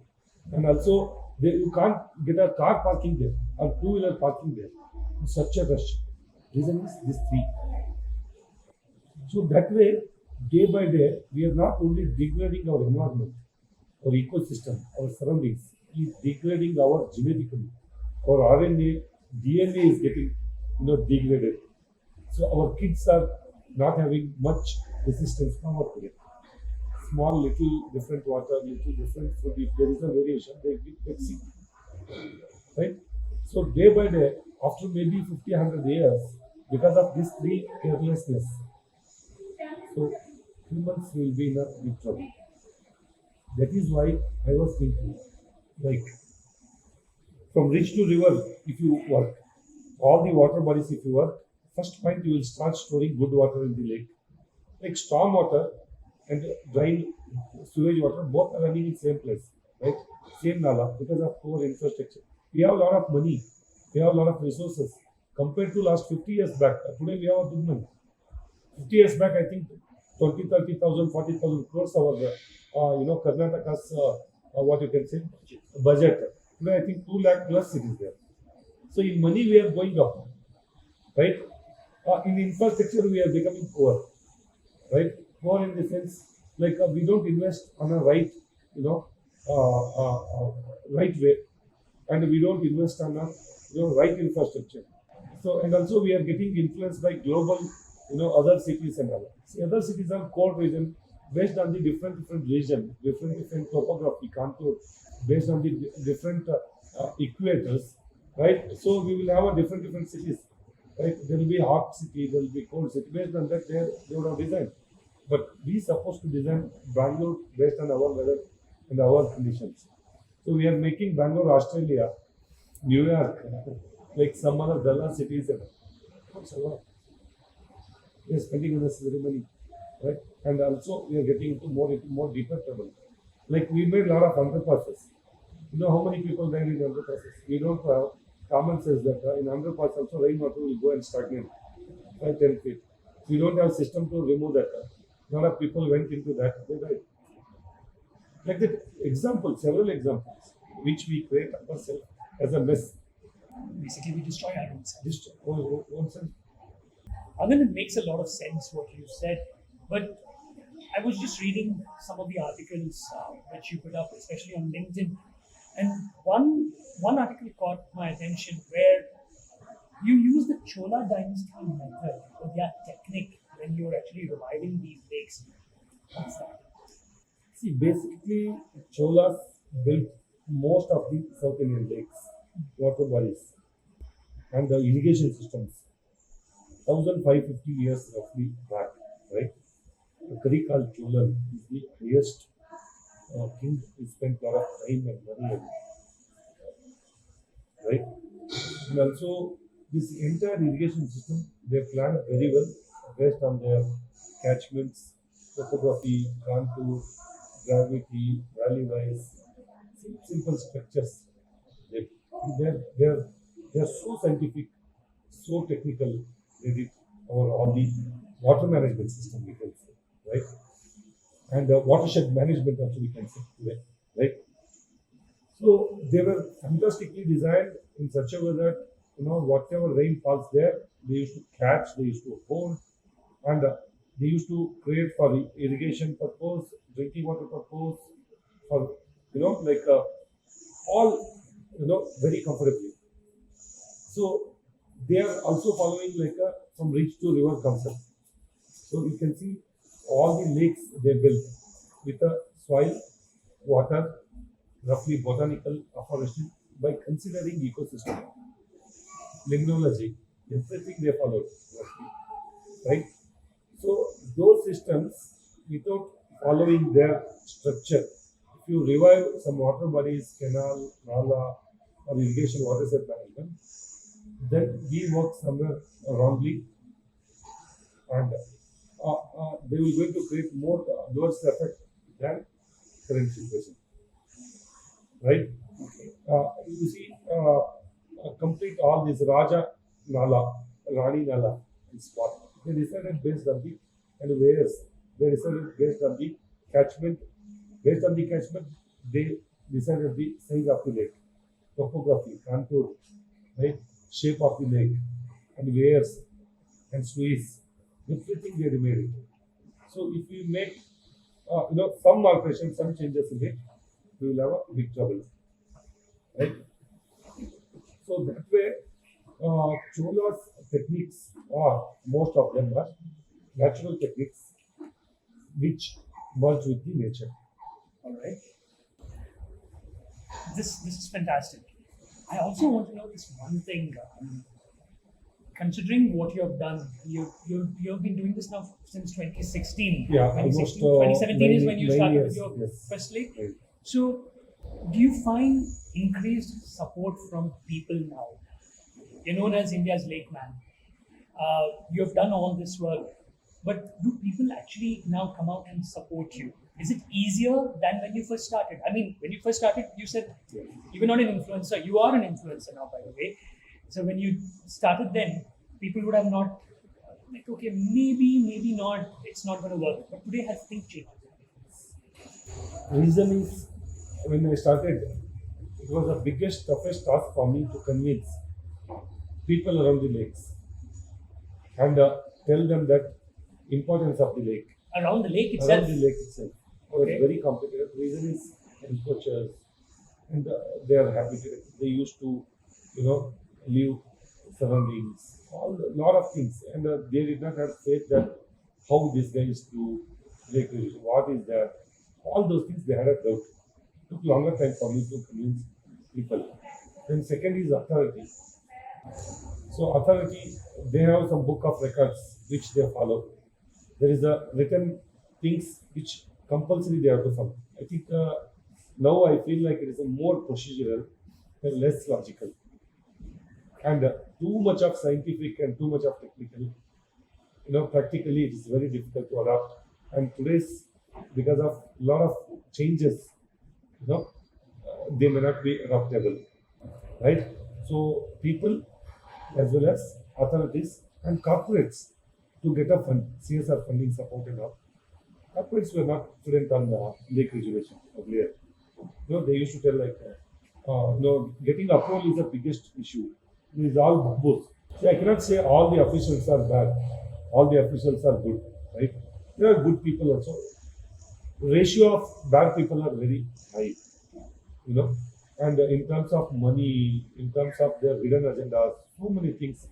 and also you can't get a car parking there or two-wheeler parking there. It's such a rush. Reason is these three. So that way, day by day, we are not only degrading our environment, our ecosystem, our surroundings, we are degrading our genetically. Our RNA, DNA is getting degraded. So our kids are not having much resistance power to it. Small, little different water, little different food. If there is a variation, they get sick, right? So day by day, after maybe 50, 100 years, because of this three carelessness, so humans will be in a big trouble. That is why I was thinking, like from ridge to river, if you work, all the water bodies, if you work, first point you will start storing good water in the lake. Like storm water and dry sewage water, both are running in same place, right? Same nala because of poor infrastructure. We have a lot of money, we have a lot of resources compared to last 50 years back. Today we have a big money. 50 years back, I think 20, 30,000, 40,000 crores our, Karnataka's, what you can say, budget. Today I think 2 lakh plus it is there. So in money we are going up, right? In infrastructure we are becoming poor, right? Poor in the sense like we don't invest on a right, right way, and we don't invest on a right infrastructure. So and also we are getting influenced by global, other cities and all. See, other cities are core region based on the different region, different topography, contour, based on the different equators, right? So we will have a different cities, right? There will be hot city, there will be cold city. Based on that, they would have designed. But we supposed to design Bangalore based on our weather and our conditions. So we are making Bangalore, Australia, New York, like some other Dallas cities. What's a lot? We are spending unnecessary money, right? And also we are getting into more deeper trouble. Like we made a lot of underpasses. You know how many people died in underpasses? We don't have common sense that in underpass also rainwater will go and stagnate 5-10 feet. We don't have system to remove that. A lot of people went into that, they died. Like that example, several examples, which we create ourselves as a mess. Basically, we destroy our own self. Just one sense. Anand, it makes a lot of sense what you said, but I was just reading some of the articles that you put up, especially on LinkedIn, and one article caught my attention where you use the Chola dynasty method or their technique when you're actually reviving these lakes. What's that? See, basically, Cholas built most of the South Indian lakes, water bodies, and the irrigation systems. 1550 years roughly back, right? A Kari called Chola is the highest king who spent a lot of time and money on it, right? And also, this entire irrigation system they planned very well based on their catchments, topography, contour, gravity, valley wise, simple structures. They they're so scientific, so technical. They did over all the water management system, we can say, right? And watershed management also we can say today, right? So they were fantastically designed in such a way that whatever rain falls there, they used to catch, they used to hold, and they used to create for irrigation purpose, drinking water purpose, for like all very comfortably. So they are also following like a from ridge to river concept. So you can see all the lakes they built with a soil, water, roughly botanical afforestation by considering ecosystem, limnology, everything they followed, roughly, right? So those systems, without following their structure, if you revive some water bodies, canal, nala, or irrigation watershed management, then we work somewhere wrongly, and they will going to create more adverse effect than current situation, right? You see, complete all this Raja Nala, Rani Nala, and spot. They decided based on the and whereas they decided based on the catchment. Based on the catchment, they decided the size of the lake, topography, contour, right, shape of the lake, and weirs and sways, everything they made it. So if we make some alteration, some changes in it, we will have a big trouble, right? So that way, Chola's techniques are most of them are natural techniques which merge with the nature. All right. This is fantastic. I also want to know this one thing. Considering what you have done, you've been doing this now since 2016. Yeah, 2016, almost 2017 is when you 9 started years, with your yes. first lake. Right. So, do you find increased support from people now? You're known as India's lake man. You have done all this work, but do people actually now come out and support you? Is it easier than when you first started? I mean, when you first started, you said you were not an influencer. You are an influencer now, by the way. So when you started then, people would have not like, okay, maybe not. It's not going to work. But today has things changed. Reason is when I started, it was the biggest, toughest task for me to convince people around the lakes and tell them that importance of the lake. Around the lake itself. Around the lake itself. Okay. It's very complicated. Reason is encroachers, and they are habituated. They used to, live surroundings, all lot of things, and they did not have faith that how this guy is to lake regeneration, what is that, all those things they had a doubt. It took longer time for me to convince people. Then second is authority. So authority, they have some book of records which they follow. There is a written things which compulsory they have to follow. I think now I feel like it is a more procedural and less logical. And too much of scientific and too much of technical. Practically it is very difficult to adapt. And today's, because of a lot of changes, they may not be adaptable, right? So people as well as authorities and corporates to get a fund, CSR funding support and all. Corporates were not fluent on lake regeneration earlier. They used to tell like, getting approval is the biggest issue. It is all bamboos. See, I cannot say all the officials are bad, all the officials are good, right? There are good people also. Ratio of bad people are very high, and in terms of money, in terms of their hidden agendas, so many things,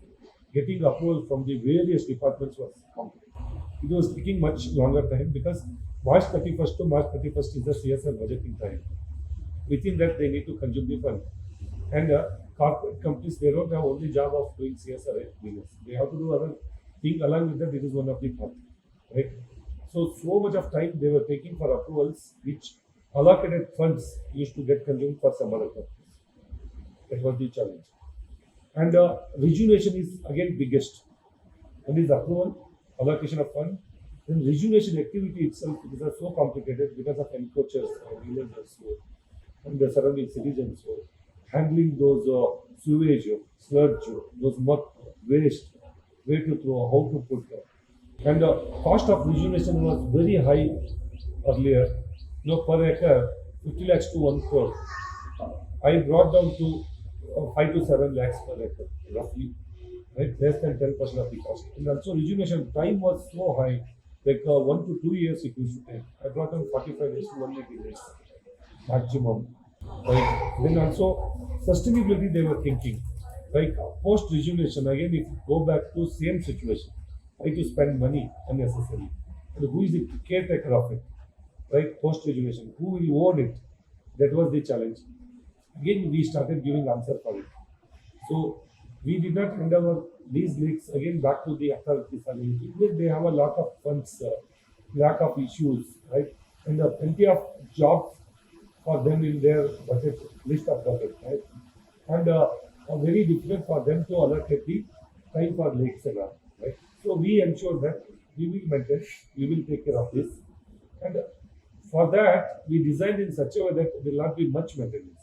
getting approval from the various departments was complicated. It was taking much longer time because March 31st to March 31st is the CSR budgeting time. Within that, they need to consume the fund. And corporate companies, they don't have only job of doing CSR business. They have to do other thing along with that. It is one of the part, right? So much of time they were taking for approvals, which allocated funds used to get consumed for some other purpose. That was the challenge. And regeneration is again biggest. One is approval, allocation of fund. Then regeneration activity itself is so complicated because of encroachers, villagers, and the surrounding citizens. handling those sewage, sludge, those mud, waste, where to throw, how to put. And the cost of regeneration was very high earlier. Per acre, 50 lakhs to 1 crore. I brought down to 5 to 7 lakhs per acre, roughly, right? Less than 10% of the cost. And also rejuvenation time was so high, like 1 to 2 years it used to take. I brought down 45 days to 180 days maximum. Right? Then also sustainability they were thinking. Like post rejuvenation, again if you go back to same situation, why to spend money unnecessarily? And who is the caretaker of it? Right? Post rejuvenation, who will own it? That was the challenge. Again, we started giving answer for it. So we did not hand over these lakes again back to the authorities. They have a lot of funds, lack of issues, right? And plenty of jobs for them in their budget, list of budget, right? And very difficult for them to allocate the time for lakes and all, right? So we ensure that we will maintain, we will take care of this. And for that, we designed in such a way that there will not be much maintenance,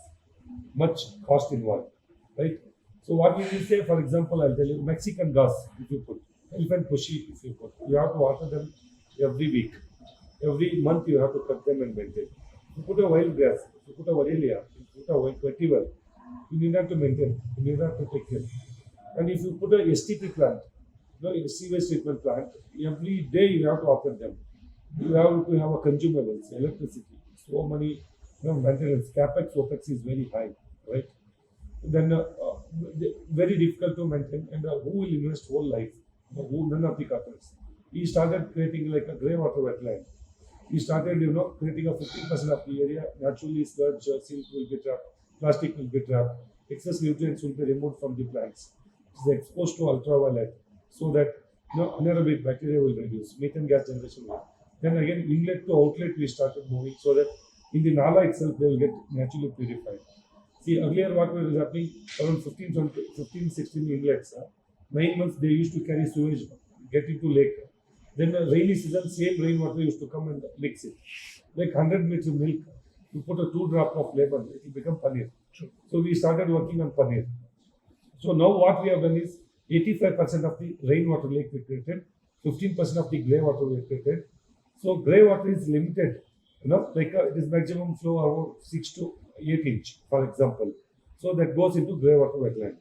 much cost involved, right? So what we will say, for example, I'll tell you, Mexican grass, if you put, elephant bushy, if you put, you have to water them every week. Every month you have to cut them and maintain. If you put a wild grass, if you put a virilia, if you put a wild vetiver, you need not to maintain, you need not to take care. And if you put a STP plant, a sewage treatment plant, every day you have to operate them. You have to have a consumables, electricity, so many maintenance, capex, opex is very high, right? Then very difficult to maintain, and who will invest whole life? None of the corporates. He started creating like a greywater wetland. He started, creating a 15% of the area. Naturally, sludge, silt will be trapped, plastic will be trapped, excess nutrients will be removed from the plants. It is exposed to ultraviolet, so that anaerobic bacteria will reduce, methane gas generation will. Then again, inlet to outlet we started moving, so that in the nala itself they will get naturally purified. See, earlier what was happening, around 15, 16 inlets, 9 months they used to carry sewage, get into lake. Then the rainy season, same rainwater used to come and mix it. Like 100 ml of milk, you put a 2 drop of lemon, it will become paneer. So we started working on paneer. So now what we have done is 85% of the rainwater lake we created, 15% of the grey water we created. So grey water is limited, like it is maximum flow around 6 to 8 inch, for example. So that goes into grey water wetland.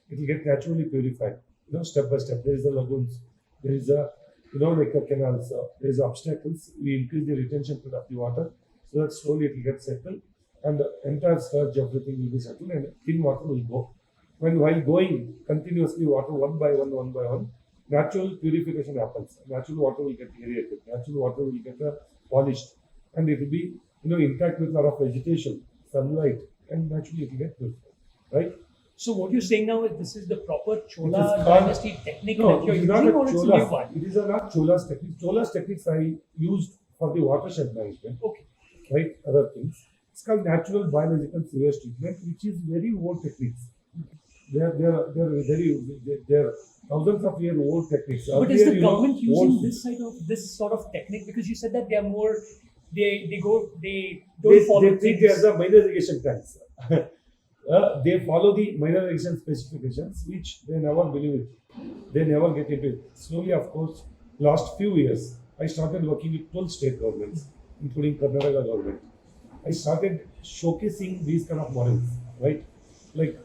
It will get naturally purified, step by step. There is a lagoons, there is a, like a canals, there is obstacles. We increase the retention of the water, so that slowly it will get settled, and the entire sludge, everything will be settled, and thin water will go. While going continuously water one by one, natural purification happens. Natural water will get aerated. Natural water will get polished, and it will be intact with a lot of vegetation, sunlight, and naturally it will get purified. Right? So what you're saying now is this is the proper Chola dynasty technique that you're using, or it's a new one? It is not Chola's technique. Chola's techniques I used for the watershed management. Okay. Right? Other things. It's called natural biological sewage treatment, which is very old techniques. They are thousands of year old techniques. But is the government using this sort of technique? Because you said that they are more, they don't follow they treat it as a minor irrigation tanks. They follow the minor irrigation specifications, which they never believe it. They never get into it. Slowly, of course, last few years, I started working with 12 state governments, including Karnataka government. I started showcasing these kind of models, right? Like,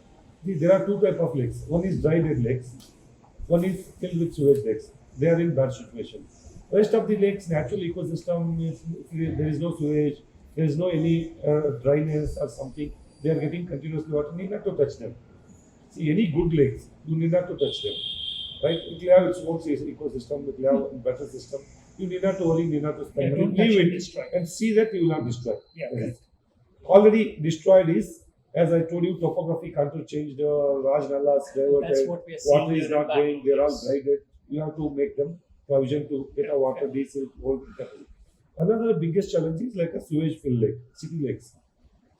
there are two types of lakes. One is dry dead lakes. One is filled with sewage lakes. They are in bad situation. Rest of the lakes, natural ecosystem, there is no sewage, there is no any dryness or something. They are getting continuously water. You need not to touch them. See, any good lakes, you need not to touch them. Right? It will have its own ecosystem, it will have a better system. You need not to worry, you need not to spend money. Leave it and see that you will not destroy. Yeah. Right? Already destroyed is, as I told you, topography can't change the large nalas, That's what we are seeing. water is not going, they are all dried. You have to make them provision to get a water, diesel, old capacity. Another biggest challenge is like a sewage fill lake, city lakes.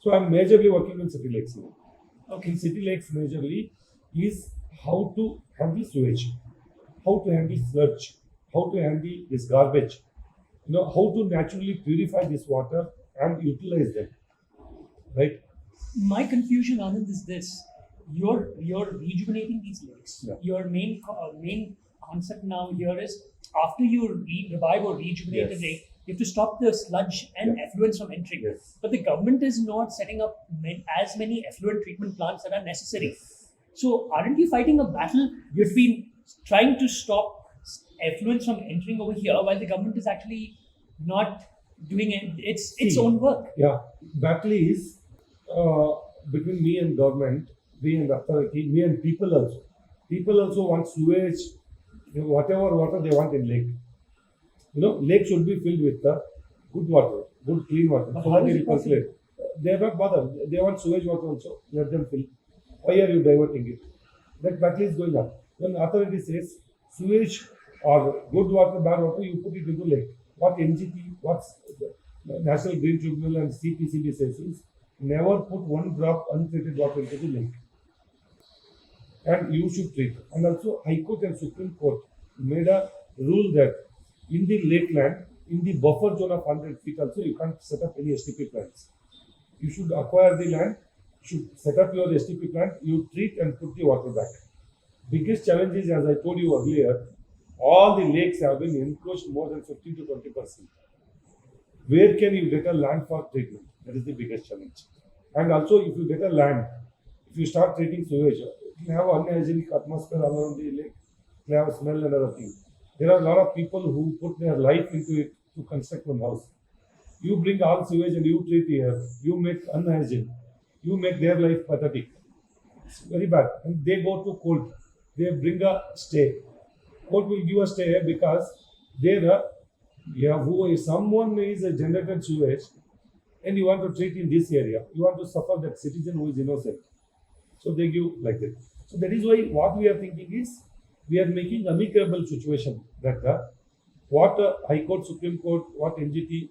So I'm majorly working on city lakes now. Okay, in city lakes majorly is how to handle sewage, how to handle sludge, how to handle this garbage, how to naturally purify this water and utilize them, right? My confusion, Anand, is this: you're rejuvenating these lakes. Yeah. Your main concept now here is after you revive or rejuvenate Yes. a lake, you have to stop the sludge and Yeah. effluents from entering. Yes. But the government is not setting up as many effluent treatment plants that are necessary. Yes. So aren't you fighting a battle Yes. between trying to stop effluents from entering over here while the government is actually not doing its See, own work? Yeah, battle is between me and government, me and authority, me and people also. People also want sewage, whatever water they want in lake. Lake should be filled with the good water, good clean water. But So how that is it it possible? percolate. They are not bothered. They want sewage water also. Let them fill. Why are you diverting it? That battle is going on. When authority says sewage or good water, bad water, you put it into lake. What NGT, what's the National Green Tribunal and CPCB says is never put one drop untreated water into the lake. And you should treat. And also High Court and Supreme Court made a rule that in the lakeland, in the buffer zone of 100 feet also, you can't set up any STP plants. You should acquire the land, should set up your STP plant, you treat and put the water back. Biggest challenge is, as I told you earlier, all the lakes have been encroached more than 15 to 20%. Where can you get a land for treatment? That is the biggest challenge. And also, if you get a land, if you start treating sewage, it will have unhygienic atmosphere all around the lake. It will have smell and other things. There are a lot of people who put their life into it to construct one house. You bring all sewage and you treat here, you make unhygiene, you make their life pathetic. It's very bad. And they go to court, they bring a stay. Court will give a stay because someone is a generated sewage and you want to treat in this area, you want to suffer that citizen who is innocent. So they give like that. So that is why what we are thinking is we are making amicable situation that what High Court, Supreme Court, what NGT,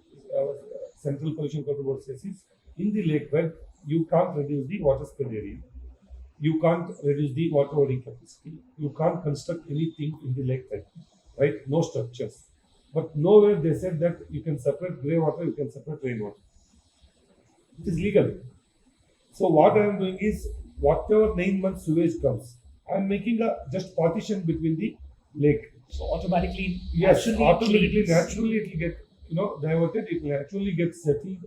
Central Pollution Control Board says is in the lake bed you can't reduce the water spread area. You can't reduce the water holding capacity. You can't construct anything in the lake bed, right? No structures. But nowhere they said that you can separate grey water, you can separate rainwater. It is legal. So what I am doing is whatever 9 months sewage comes, I am making a just partition between the lake. So automatically, Yes, automatically, cleans. naturally it will get diverted. It will naturally get settled.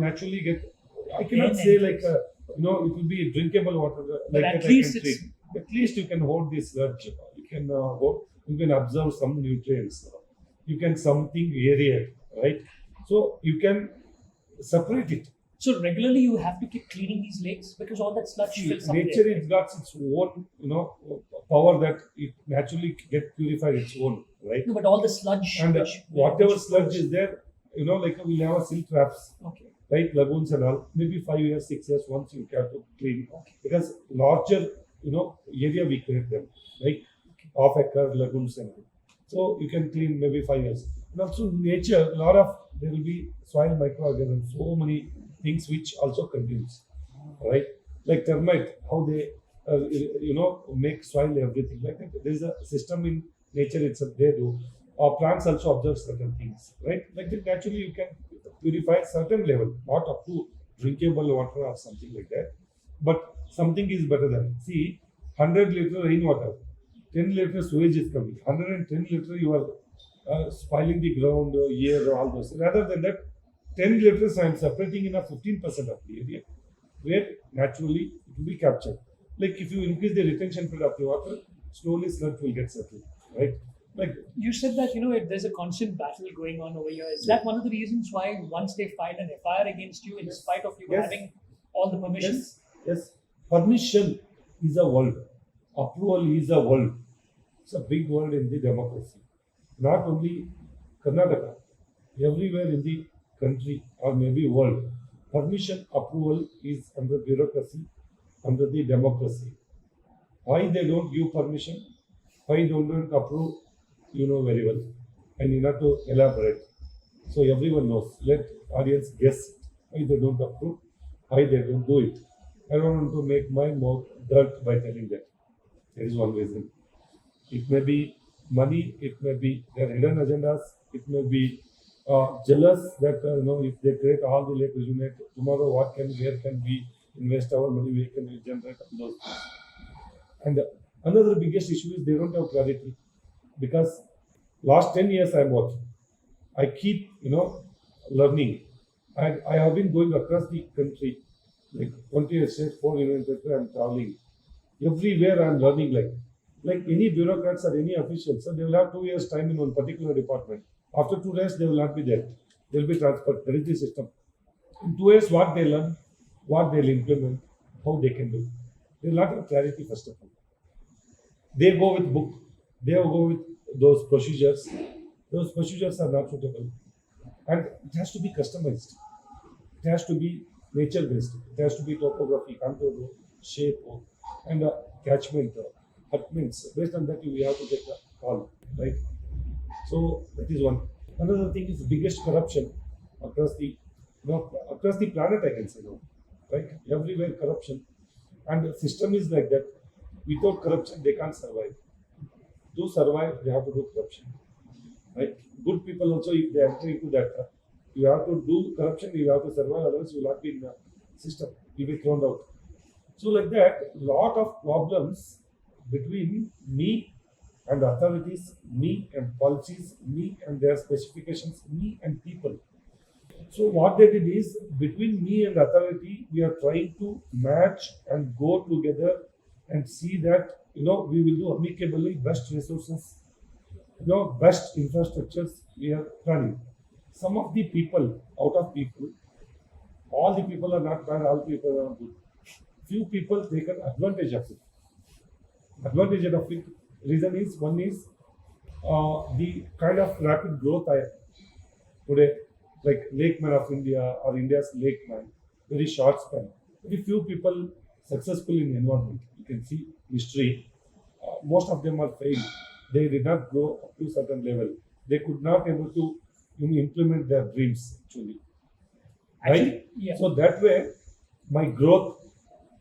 Naturally get. I cannot Then say like it will be drinkable water But like at that. least I can it's- treat. At least you can hold this sludge. You can hold. You can observe some nutrients. You can something aerate, right? So you can separate it. So regularly you have to keep cleaning these lakes because all that sludge See, fills up nature there. has got its own, power that it naturally get purified its own, right? No, but all the sludge. And whatever which sludge is there, like we'll have a silt traps, Okay. right? Lagoons and all. Maybe 5 years, 6 years once you have to clean. Okay. Because larger, area we create them, like half-acre lagoons and all. So you can clean maybe 5 years. And also nature, there will be soil microorganisms, so many things which also consumes, right? Like termite, how they, make soil everything like that. There is a system in nature itself they do. Plants also observe certain things, right? Like that naturally you can purify certain level, not up to drinkable water or something like that. But something is better than, see, 100 liter rainwater, 10 liter sewage is coming, 110 liter you are spoiling the ground, air, all those. Rather than that, 10 liters I am separating in a 15% of the area where naturally it will be captured. Like if you increase the retention period of the water, slowly sludge will get settled, right? Like You said that there's a constant battle going on over here. Is that one of the reasons why once they filed an FIR against you, in spite of you Yes. having all the permissions? yes, permission is a world, approval is a world. It's a big world in the democracy. Not only Karnataka, everywhere in the country or maybe world, permission approval is under bureaucracy, under the democracy. Why they don't give permission? Why they don't approve? You know very well. And you have to elaborate. So everyone knows. Let audience guess why they don't approve, why they don't do it. I don't want to make my mouth dirt by telling that. There is one reason. It may be money, it may be their hidden agendas, it may be jealous that if they create all the lake rejuvenate tomorrow, where can we invest our money? Where can we generate all those things? And another biggest issue is they don't have clarity because last 10 years I'm working. I keep learning, and I have been going across the country, like 20 states, 4 events. I'm traveling everywhere. I'm learning like any bureaucrats or any officials. So they will have 2 years time in one particular department. After 2 years, they will not be there. They will be transferred. That is the system. In 2 years, what they learn, what they'll implement, how they can do. They will not have clarity first of all. They go with book. They go with those procedures. Those procedures are not suitable, and it has to be customized. It has to be nature based. It has to be topography, contour, shape, and catchment, catchments. Based on that, we have to take a call, right? So that is one. Another thing is the biggest corruption across the across the planet. I can say no, right? Everywhere corruption, and the system is like that. Without corruption, they can't survive. To survive, they have to do corruption, right? Good people also, if they enter into that, you have to do corruption. You have to survive. Otherwise, you will not be in the system. You will be thrown out. So like that, lot of problems between me and authorities, me and policies, me and their specifications, me and people. So what they did is between me and authority, we are trying to match and go together and see that we will do amicably best resources, best infrastructures we are planning. Some of the people, out of people, all the people are not bad, all people are good. Few people taken advantage of it. Advantage of it. Reason is one is the kind of rapid growth I today, like Lake Man of India or India's Lake Man, very short span. Very few people successful in environment. You can see history. Most of them are failed. They did not grow up to certain level. They could not able to implement their dreams actually. Right? Yeah. So that way, my growth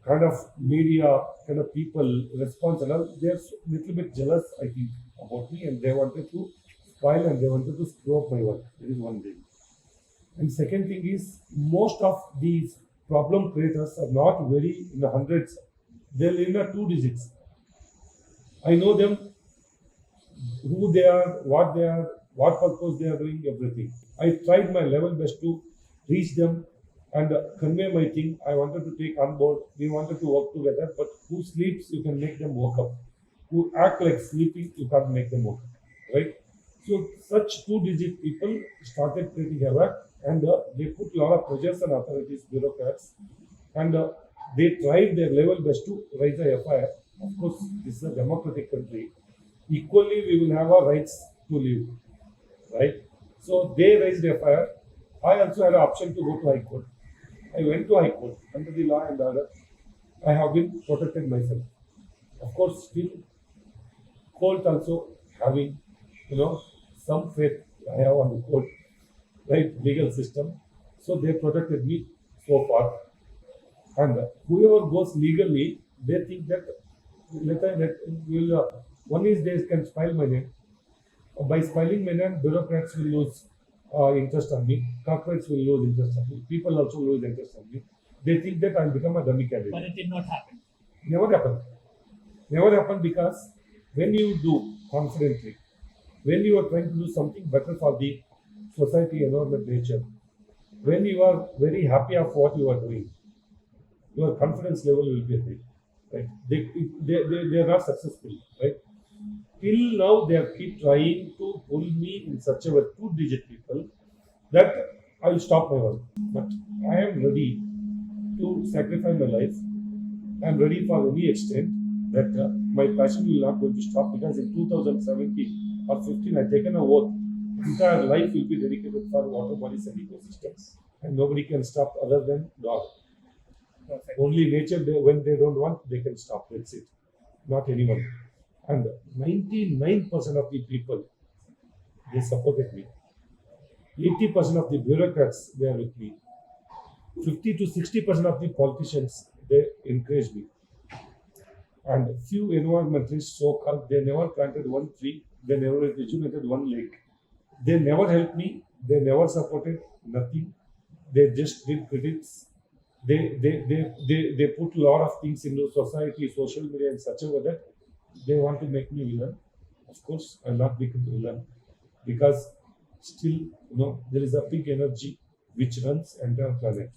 kind of media, kind of people response and all, they're little bit jealous, I think, about me, and they wanted to spoil and they wanted to screw up my work. That is one thing. And second thing is, most of these problem creators are not very in the hundreds. They're in the 2 digits. I know them, who they are, what purpose they are doing, everything. I tried my level best to reach them and convey my thing. I wanted to take on board. We wanted to work together, but who sleeps, you can make them wake up. Who act like sleeping, you can't make them wake up, right? So such 2-digit people started creating havoc, and they put a lot of pressures on authorities, bureaucrats, and they tried their level best to raise a FIR. Of course, this is a democratic country. Equally, we will have our rights to live, right? So they raised a FIR. I also had an option to go to High Court. I went to High Court. Under the law and order, I have been protected myself. Of course, still, court also having, some faith I have on the court, right, legal system. So they protected me so far. And whoever goes legally, they think that one is they can spile my name. By spiling my name, bureaucrats will lose interest on me. Corporates will lose interest on me. People also lose interest on me. They think that I'll become a dummy candidate. But it did not happen. Never happened. Never happened because when you do confidently, when you are trying to do something better for the society, environment, nature, when you are very happy of what you are doing, your confidence level will be high. Right? They are not successful. Right? Till now, they have keep trying to pull me in such a way, 2-digit people, that I will stop my work. But I am ready to sacrifice my life. I am ready for any extent that my passion will not going to stop, because in 2017 or 15, I taken a oath. Entire life will be dedicated for water bodies and ecosystems, and nobody can stop other than God. Perfect. Only nature, when they don't want, they can stop. That's it. Not anyone. And 99% of the people, they supported me. 80% of the bureaucrats, they are with me. 50 to 60% of the politicians, they encourage me. And few environmentalists, so-called, they never planted one tree, they never rejuvenated one lake. They never helped me They never supported nothing. They just did critics. They put a lot of things into society, social media in such a way that they want to make me villain. Of course, I'll not become villain because still, there is a big energy which runs entire planet.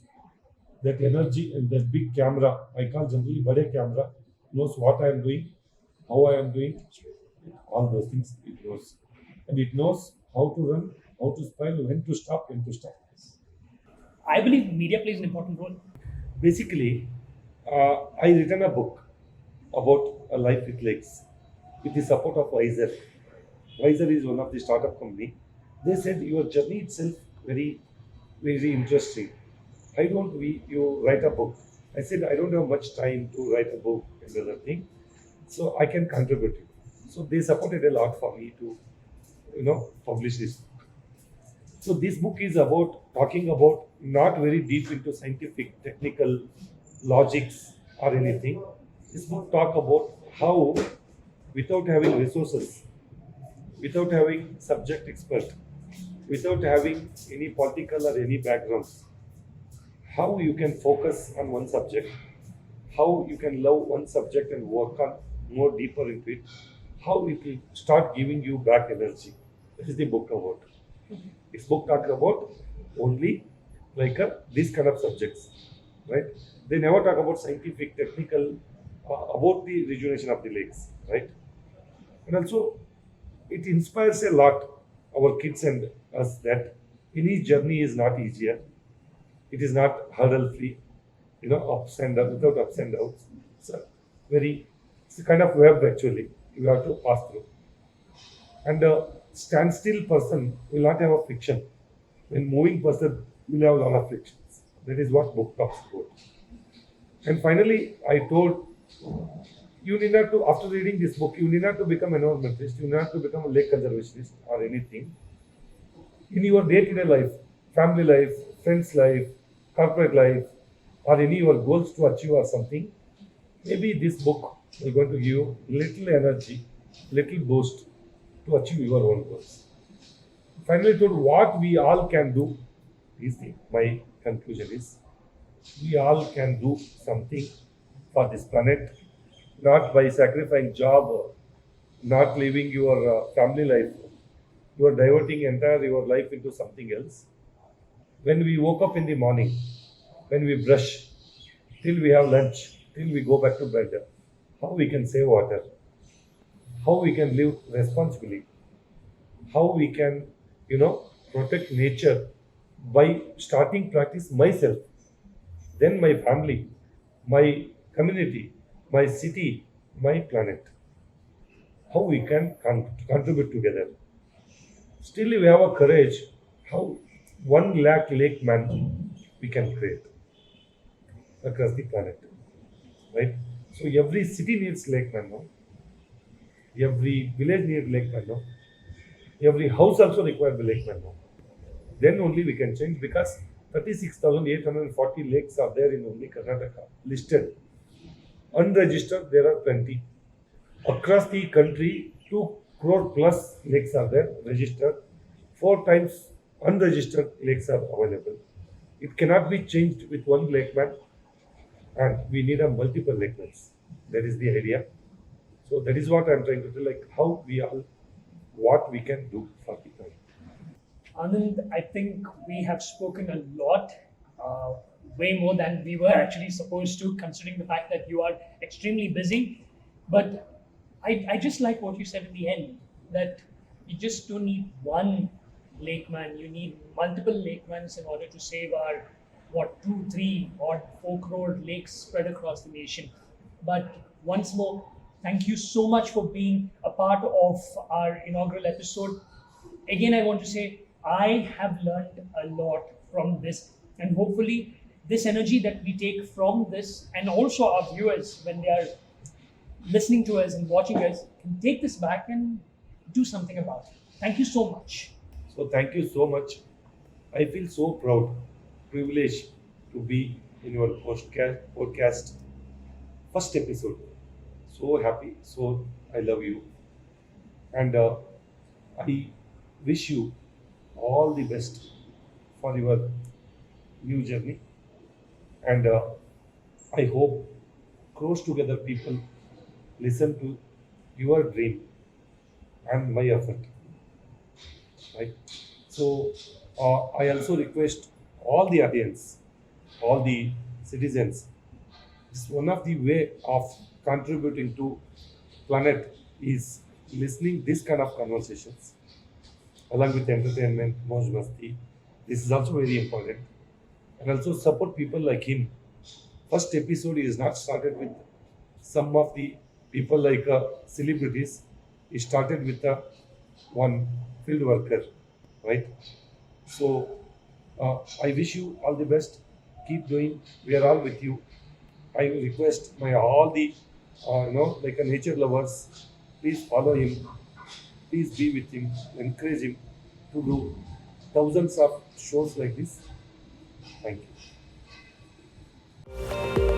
That energy and that big camera, I call generally bade camera, knows what I am doing, how I am doing, all those things it knows. And it knows how to run, how to spoil, when to stop, when to stop. I believe media plays an important role. Basically, I written a book about a life with legs with the support of Wiser. Wiser is one of the startup company. They said your journey itself very, very interesting. Why don't you write a book? I said I don't have much time to write a book and other thing, so I can contribute it. So they supported a lot for me to, publish this book. So this book is about talking about not very deep into scientific, technical logics or anything. This book talk about how, without having resources, without having subject expert, without having any political or any backgrounds, how you can focus on one subject, how you can love one subject and work on more deeper into it, how it will start giving you back energy. That is the book about. This book talks about only like these kind of subjects, right? They never talk about scientific, technical, about the regeneration of the lakes, right? And also, it inspires a lot our kids and us that any journey is not easier. It is not hurdle free, ups and downs, without ups and downs. It's a kind of web actually you have to pass through. And a standstill person will not have a friction. When moving person will have a lot of frictions. That is what book talks about. And finally, I told you need not to, after reading this book, you need not to become an environmentalist, you need not to become a lake conservationist or anything. In your day-to-day life, family life, friends life, corporate life, or any your goals to achieve or something, maybe this book is going to give you little energy, little boost to achieve your own goals. Finally, to what we all can do is my conclusion is we all can do something for this planet, not by sacrificing job or not living your family life. You are diverting entire your life into something else. When we woke up in the morning, when we brush, till we have lunch, till we go back to bed, how we can save water, how we can live responsibly, how we can, protect nature by starting practice myself, then my family, my community, my city, my planet. How we can contribute together. Still, we have a courage. How 1 lakh lake man we can create across the planet, right? So every city needs lake man, no? Every village needs lake man, no? Every house also requires the lake man, no? Then only we can change because 36,840 lakes are there in only Karnataka listed. Unregistered, there are 20. Across the country, 2 crore plus lakes are there registered. 4 times unregistered lakes are available. It cannot be changed with one lake man, and we need a multiple lake mans. That is the idea. So that is what I am trying to tell, like how we all, what we can do for the planet. Anand, I think we have spoken a lot, way more than we were actually supposed to, considering the fact that you are extremely busy. But I just like what you said in the end, that you just don't need one lakeman, you need multiple lakemans in order to save our, 2, 3, or 4 crore lakes spread across the nation. But once more, thank you so much for being a part of our inaugural episode. Again, I want to say, I have learned a lot from this, and hopefully, this energy that we take from this, and also our viewers, when they are listening to us and watching us, can take this back and do something about it. Thank you so much. So thank you so much. I feel so proud, privileged to be in your podcast first episode. So happy. So I love you, and I wish you all the best for your new journey. And I hope close together people listen to your dream and my effort. Right? So I also request all the audience, all the citizens. It's one of the way of contributing to planet is listening this kind of conversations along with entertainment, moj masti. This is also very important. And also support people like him. First episode is not started with some of the people like celebrities. It started with one field worker, right? So I wish you all the best. Keep doing. We are all with you. I request my all the like a nature lovers, please follow him. Please be with him. Encourage him to do thousands of shows like this. Thank you.